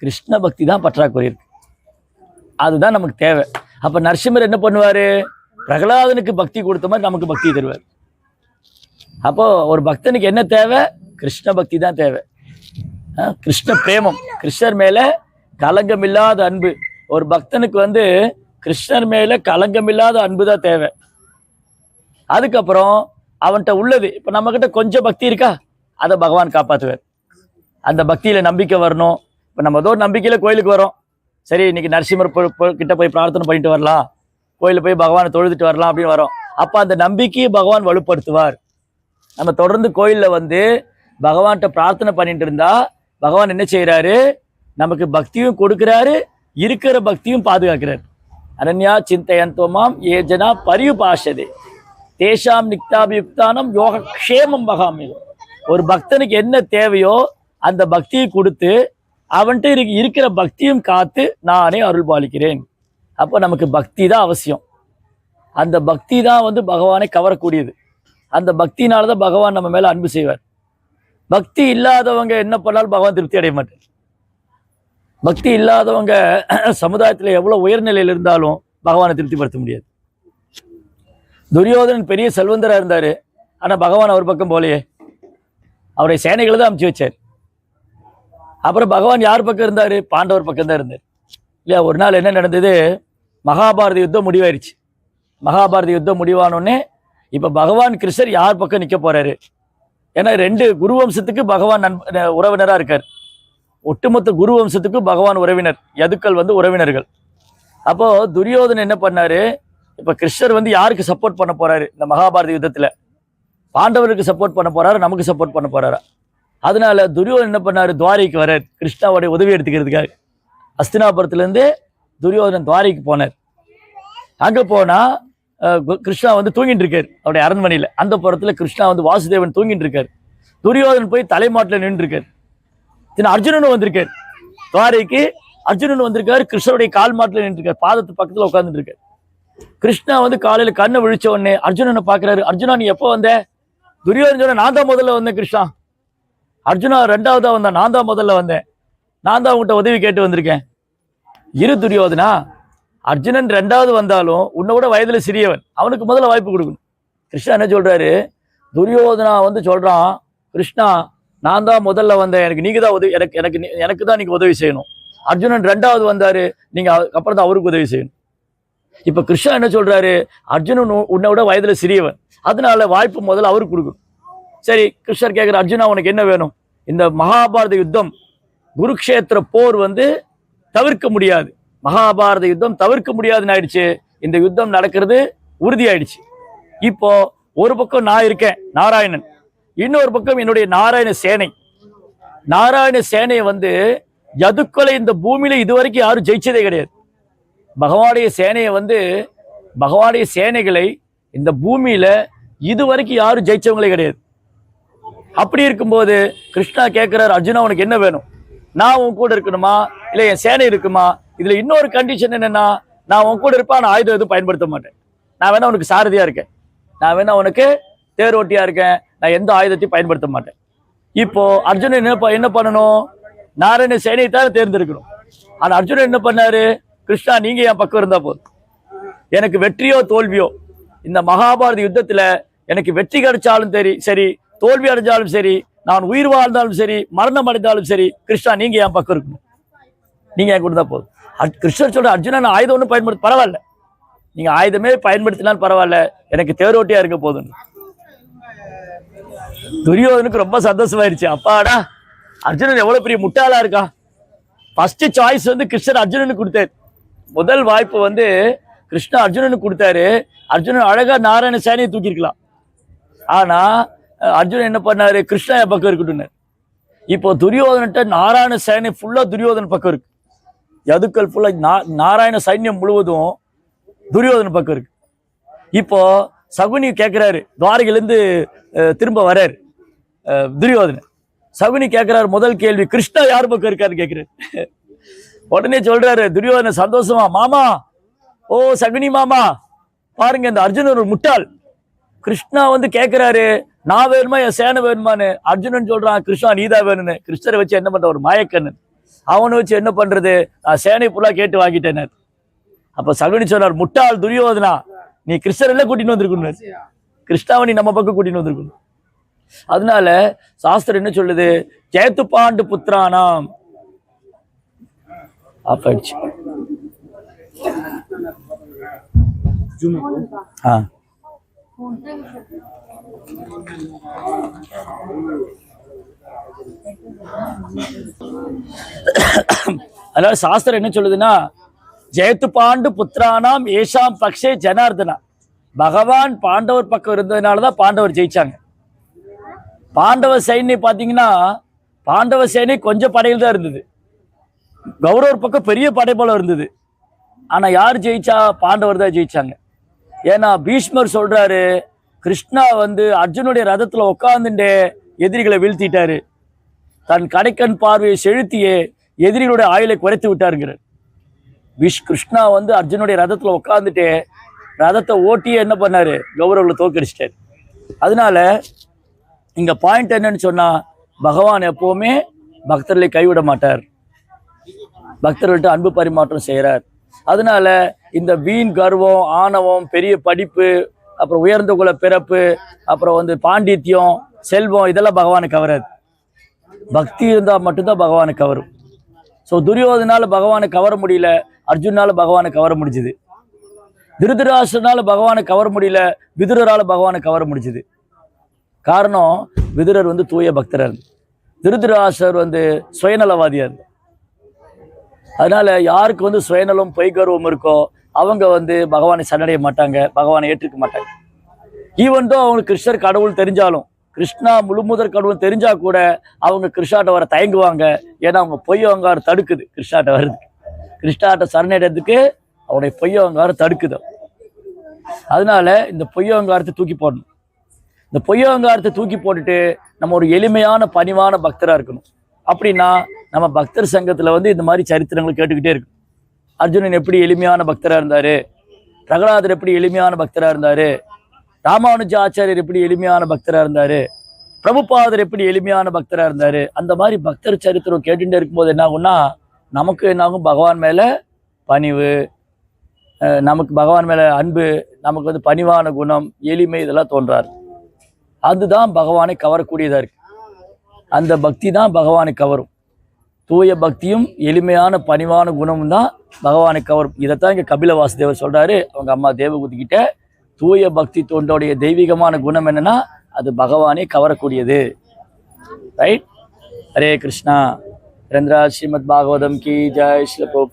கிருஷ்ண பக்தி தான் பற்றாக்குறை இருக்கு. அதுதான் நமக்கு தேவை. அப்ப நரசிம்மர் என்ன பண்ணுவாரு? பிரகலாதனுக்கு பக்தி கொடுத்த மாதிரி நமக்கு பக்தி தருவார். அப்போ ஒரு பக்தனுக்கு என்ன தேவை? கிருஷ்ண பக்தி தான் தேவை. கிருஷ்ண பிரேமம், கிருஷ்ணர் மேல கலங்கமில்லாத அன்பு. ஒரு பக்தனுக்கு வந்து கிருஷ்ணர் மேல கலங்கமில்லாத அன்பு தான் தேவை. அதுக்கப்புறம் அவன்கிட்ட உள்ளது, இப்ப நம்ம கிட்ட கொஞ்சம் பக்தி இருக்கா, அதை பகவான் காப்பாற்றுவார். அந்த பக்தியில நம்பிக்கை வரணும். இப்ப நம்ம ஏதோ நம்பிக்கையில கோயிலுக்கு வரோம், சரி இன்னைக்கு நரசிம்மர் கிட்ட போய் பிரார்த்தனை பண்ணிட்டு வரலாம், கோயிலில் போய் பகவானை தொழுதுட்டு வரலாம் அப்படின்னு வரோம். அப்ப அந்த நம்பிக்கையை பகவான் வலுப்படுத்துவார். நம்ம தொடர்ந்து கோயில்ல வந்து பகவான்கிட்ட பிரார்த்தனை பண்ணிட்டு இருந்தா பகவான் என்ன செய்யறாரு? நமக்கு பக்தியும் கொடுக்கிறாரு, இருக்கிற பக்தியும் பாதுகாக்கிறார். அனன்யா சிந்தயந்தோமாம் ஏ ஜனா பரியுபாஷதே தேஷாம் நிக்தாபியுக்தானம் யோக க்ஷேமம் பகாமியம். ஒரு பக்தனுக்கு என்ன தேவையோ அந்த பக்தியை கொடுத்து அவன்கிட்ட இருக்கிற பக்தியும் காத்து நானே அருள் பாலிக்கிறேன். அப்போ நமக்கு பக்தி தான் அவசியம். அந்த பக்தி தான் வந்து பகவானை கவரக்கூடியது. அந்த பக்தினாலதான் பகவான் நம்ம மேல அன்பு செய்வார். பக்தி இல்லாதவங்க என்ன பண்ணாலும் பகவான் திருப்தி அடைய மாட்டார். பக்தி இல்லாதவங்க சமுதாயத்துல எவ்வளவு உயர்நிலையில் இருந்தாலும் பகவானை திருப்திப்படுத்த முடியாது. துரியோதனன் பெரிய செல்வந்தரா இருந்தாரு, ஆனா பகவான் அவர் பக்கம் போலையே, அவருடைய சேனைகளை தான் அமுச்சு வச்சார். அப்புறம் பகவான் யார் பக்கம் இருந்தாரு? பாண்டவர் பக்கம் தான் இருந்தார் இல்லையா? ஒரு நாள் என்ன நடந்தது? மகாபாரத யுத்தம் முடிவாயிருச்சு. மகாபாரத யுத்தம் முடிவானோடனே இப்ப பகவான் கிருஷ்ணர் யார் பக்கம் நிக்க போறாரு? ஏன்னா 2 குரு வம்சத்துக்கு பகவான் உறவினரா இருக்கார். ஒட்டுமொத்த குரு வம்சத்துக்கு பகவான் உறவினர், யதுக்கள் வந்து உறவினர்கள். அப்போ துரியோதனன் என்ன பண்ணாரு? இப்ப கிருஷ்ணர் வந்து யாருக்கு சப்போர்ட் பண்ண போறாரு இந்த மகாபாரத யுத்தத்துல? பாண்டவருக்கு சப்போர்ட் பண்ண போறாரு, நமக்கு சப்போர்ட் பண்ண போறாரா? அதனால துரியோதனன் என்ன பண்ணாரு? துவாரிக்கு வர்றார் கிருஷ்ணாவுடைய உதவி எடுத்துக்கிறதுக்காக. அஸ்தினாபுரத்துல இருந்து துரியோதனன் துவாரிக்கு போனார். அங்க போனா கிருஷ்ணா வந்து தூங்கிட்டு இருக்காரு அவருடைய அரண்மனையில. அந்த புறத்துல கிருஷ்ணா வந்து வாசுதேவன் தூங்கிட்டு இருக்காரு. துரியோதனன் போய் தலைமாட்டில் நின்று இருக்காரு. அர்ஜுனனும் வந்திருக்காரு துவாரிக்கு. அர்ஜுனன் வந்திருக்காரு, கிருஷ்ணருடைய கால் மாட்டில் நின்று இருக்காரு, பாதத்து பக்கத்துல உட்கார்ந்துட்டு இருக்காரு. கிருஷ்ணா வந்து காலையில கண்ணை விழிச்ச உடனே அர்ஜுனனை பாக்குறாரு. அர்ஜுனா நீ எப்போ வந்த? துரியோதனன் சொன்ன நான் தான் முதல்ல வந்தேன் கிருஷ்ணா. அர்ஜுனா 2வதா வந்தான், நான் தான் முதல்ல வந்தேன், நான் தான் உங்கள்கிட்ட உதவி கேட்டு வந்திருக்கேன். இரு துரியோதனா, அர்ஜுனன் 2வது வந்தாலும் உன்னை விட வயதுல சிறியவன், அவனுக்கு முதல்ல வாய்ப்பு கொடுக்கணும். கிருஷ்ணா என்ன சொல்றாரு? துரியோதனா வந்து சொல்றான், கிருஷ்ணா நான் தான் முதல்ல வந்தேன், எனக்கு நீங்க தான் உதவி, எனக்கு தான் நீங்க உதவி செய்யணும். அர்ஜுனன் 2வது வந்தாரு, நீங்க அப்புறம் தான் அவருக்கு உதவி செய்யணும். இப்ப கிருஷ்ணா என்ன சொல்றாரு? அர்ஜுனன் உன்னை விட வயதுல சிறியவன், அதனால வாய்ப்பு முதல்ல அவருக்கு கொடுக்கணும். சரி, கிருஷ்ணர் கேட்கிற, அர்ஜுனா உனக்கு என்ன வேணும்? இந்த மகாபாரத யுத்தம், குருக்ஷேத்திர போர் வந்து தவிர்க்க முடியாது, மகாபாரத யுத்தம் தவிர்க்க முடியாதுன்னு ஆயிடுச்சு. இந்த யுத்தம் நடக்கிறது உறுதி ஆயிடுச்சு. இப்போ ஒரு பக்கம் நான் இருக்கேன் நாராயணன், இன்னொரு பக்கம் என்னுடைய நாராயண சேனை. நாராயண சேனையை வந்து யதுக்களை இந்த பூமியில இதுவரைக்கும் யாரும் ஜெயிச்சதே கிடையாது. பகவானுடைய சேனையை வந்து பகவானுடைய சேனைகளை இந்த பூமியில இதுவரைக்கும் யாரும் ஜெயிச்சவங்களே கிடையாது. அப்படி இருக்கும்போது கிருஷ்ணா கேட்கிறார், அர்ஜுனா உனக்கு என்ன வேணும்? நான் உன் கூட இருக்கணுமா இல்லை என் சேனை இருக்குமா? இதுல இன்னொரு கண்டிஷன் என்னன்னா, நான் உன் கூட இருப்பேன், நான் ஆயுதம் எதுவும் பயன்படுத்த மாட்டேன். நான் வேணா உனக்கு சாரதியா இருக்கேன், நான் வேணா உனக்கு தேரோட்டியா இருக்கேன், நான் எந்த ஆயுதத்தையும் பயன்படுத்த மாட்டேன். இப்போ அர்ஜுனன் என்ன பண்ணணும்? நாராயண சேனையை தான் தேர்ந்தெடுக்கணும். ஆனா அர்ஜுனன் என்ன பண்ணாரு? கிருஷ்ணா நீங்க என் பக்கம் இருந்தா போதும், எனக்கு வெற்றியோ தோல்வியோ இந்த மகாபாரத யுத்தத்துல எனக்கு வெற்றி கிடைச்சாலும் சரி, தோல்வி அடைஞ்சாலும் சரி, நான் உயிர் வாழ்ந்தாலும் சரி, மரணம் அடைந்தாலும் சரி, கிருஷ்ணா நீங்க என் பக்கம் இருக்கணும், நீங்க என் கூட தான் போதும். கிருஷ்ணர் சொல்ற, அர்ஜுனா நான் ஆயுதம் ஒன்றும் பயன்படுத்த பரவாயில்ல, நீங்க ஆயுதமே பயன்படுத்தினாலும் பரவாயில்ல, எனக்கு தேரோட்டியா இருக்க போதும். துரியோதனுக்கு ரொம்ப சந்தோஷமாயிருச்சு. அப்பாடா, அர்ஜுனன் எவ்வளவு பெரிய முட்டாளா இருக்கா. ஃபர்ஸ்ட் சாய்ஸ் வந்து கிருஷ்ணர் அர்ஜுனனுக்கு கொடுத்தாரு. முதல் வாய்ப்பு வந்து கிருஷ்ணா அர்ஜுனனுக்கு கொடுத்தாரு. அர்ஜுனன் அழகா நாராயண சேனையை தூக்கிருக்கலாம். ஆனா அர்ஜுனன் என்ன பண்ணாரு? கிருஷ்ணா என் பக்கம் இருக்கட்டும். இப்போ துரியோதன்ட்ட நாராயண சேனை ஃபுல்லா துரியோதன பக்கம் இருக்கு. யதுக்கள் ஃபுல்லா நாராயண சைன்யம் முழுவதும் துரியோதன பக்கம் இருக்கு. இப்போ சகுனி கேட்கிறாரு, துவாரகையிலிருந்து திரும்ப வர்றாரு துரியோதனன். சகுனி கேட்கிறாரு முதல் கேள்வி, கிருஷ்ணா யார் பக்கம் இருக்காரு கேட்கிறாரு. உடனே சொல்றாரு துரியோதன சந்தோஷமா, மாமா, ஓ சகுனி மாமா, பாருங்க இந்த அர்ஜுனன் ஒரு முட்டாள். கிருஷ்ணா வந்து கேட்கிறாரு, நான் வேணுமா என் சேனை வேணுமான்னு. அர்ஜுனன் சொல்றான், கிருஷ்ணா நீதான் வேணும்னு. கிருஷ்ணரை வச்சு என்ன பண்ற, ஒரு மாயக்கண்ணன், அவனை வச்சு என்ன பண்றது, நான் சேனை ஃபுல்லா கேட்டு வாங்கிட்டேன். அப்ப சகுனி சொன்னார், முட்டாள் துரியோதனா, நீ கிருஷ்ணர் எல்லாம் கூட்டின்னு வந்திருக்கணும், கிருஷ்ணாவை நீ நம்ம பக்கம் கூட்டின்னு வந்திருக்கணும். அதனால சாஸ்திரம் என்ன சொல்லுது, ஜெயத்து பாண்டு புத்திரானாம். ஆயிடுச்சு. அதனால சாஸ்திரம் என்ன சொல்லுதுன்னா, ஜெயத்து பாண்டு புத்திரானாம் ஏஷாம் பக்ஷே ஜனார்தனா. பகவான் பாண்டவர் பக்கம் இருந்ததுனாலதான் பாண்டவர் ஜெயிச்சாங்க. பாண்டவ சைன்யம் பாத்தீங்கன்னா, பாண்டவ சேனை கொஞ்சம் படையில் தான் இருந்தது, கௌரவர் பக்கம் பெரிய படைபலம் இருந்தது. ஆனா யார் ஜெயிச்சா? பாண்டவர் தான் ஜெயிச்சாங்க. ஏன்னா பீஷ்மர் சொல்றாரு, கிருஷ்ணா வந்து அர்ஜுனுடைய ரதத்துல உட்கார்ந்துட்டே எதிரிகளை வீழ்த்திட்டாரு, தன் கடைக்கண் பார்வையை செலுத்தியே எதிரிகளுடைய ஆயுளை குறைத்து விட்டாருங்கிறார். கிருஷ்ணா வந்து அர்ஜுனுடைய ரதத்துல உட்கார்ந்துட்டே ரதத்தை ஓட்டியே என்ன பண்ணாரு? கௌரவர்களை தோற்கடிச்சிட்டாரு. அதனால இங்க பாயிண்ட் என்னன்னு சொன்னா, பகவான் எப்பவுமே பக்தர்களை கைவிட மாட்டார், பக்தர்கள்ட்ட அன்பு பரிமாற்றம் செய்யறார். அதனால இந்த வீண் கர்வம், ஆணவம், பெரிய படிப்பு, அப்புறம் உயர்ந்த குல பிறப்பு, அப்புறம் வந்து பாண்டித்யம், செல்வம், இதெல்லாம் பகவானுக்கு கவராது. பக்தி இருந்தா மட்டும்தான் பகவானுக்கு கவரும். ஸோ துரியோதனால பகவானை கவர முடியல, அர்ஜுனால பகவானை கவர முடிஞ்சுது. திருதராஷ்டிரனால பகவானை கவர முடியல, விதுரரால பகவானை கவர முடிஞ்சுது. காரணம், விதுரர் வந்து தூய பக்தரா இருந்து, திருதராஷ்டிரர் வந்து சுயநலவாதியா இருந்து. அதனால யாருக்கு வந்து சுயநலம், பொய்கர்வம் இருக்கோ அவங்க வந்து பகவானை சரணடைய மாட்டாங்க, பகவானை ஏற்றுக்க மாட்டாங்க. ஈவன் தோ அவங்களுக்கு கிருஷ்ணர் கடவுள் தெரிஞ்சாலும், கிருஷ்ணா முழுமுதற் கடவுள் தெரிஞ்சா கூட அவங்க கிருஷ்ணாட்ட வர தயங்குவாங்க. ஏன்னா அவங்க பொய் அங்காரம் தடுக்குது கிருஷ்ணாட்ட வர்றதுக்கு, கிருஷ்ணாட்ட சரணடைறதுக்கு அவனுடைய பொய் அங்காரம் தடுக்குது. அதனால இந்த பொய் அங்காரத்தை தூக்கி போடணும். இந்த பொய் அங்காரத்தை தூக்கி போட்டுட்டு நம்ம ஒரு எளிமையான பணிவான பக்தரா இருக்கணும். அப்படின்னா நம்ம பக்தர் சங்கத்துல வந்து இந்த மாதிரி சரித்திரங்களை கேட்டுக்கிட்டே இருக்கும். அர்ஜுனன் எப்படி எளிமையான பக்தரா இருந்தாரு, பிரகலாதர் எப்படி எளிமையான பக்தரா இருந்தாரு, ராமானுஜ ஆச்சாரியர் எப்படி எளிமையான பக்தரா இருந்தாரு, பிரபுபாதர் எப்படி எளிமையான பக்தரா இருந்தாரு. அந்த மாதிரி பக்தர் சரித்திரம் கேட்டுட்டே இருக்கும்போது என்ன ஆகும்னா, நமக்கு என்ன ஆகும்? பகவான் மேல பணிவு, நமக்கு பகவான் மேல அன்பு, நமக்கு வந்து பணிவான குணம், எளிமை, இதெல்லாம் தோன்றாரு. அதுதான் பகவானை கவரக்கூடியதா இருக்கு. அந்த பக்தி தான் பகவானை கவரும். தூய பக்தியும் எளிமையான பணிவான குணமும் தான் பகவானை கவரும். இதைத்தான் இங்க கபில வாசுதேவர் சொல்றாரு அவங்க அம்மா தேவகூதி கிட்ட. தூய பக்தி தொண்டோடைய தெய்வீகமான குணம் என்னன்னா, அது பகவானை கவரக்கூடியது. ரைட்? ஹரே கிருஷ்ணா. ரந்திரா ஸ்ரீமத் பாகவதம் கி ஜெய். ஸ்ரீல பிரபுபாத்.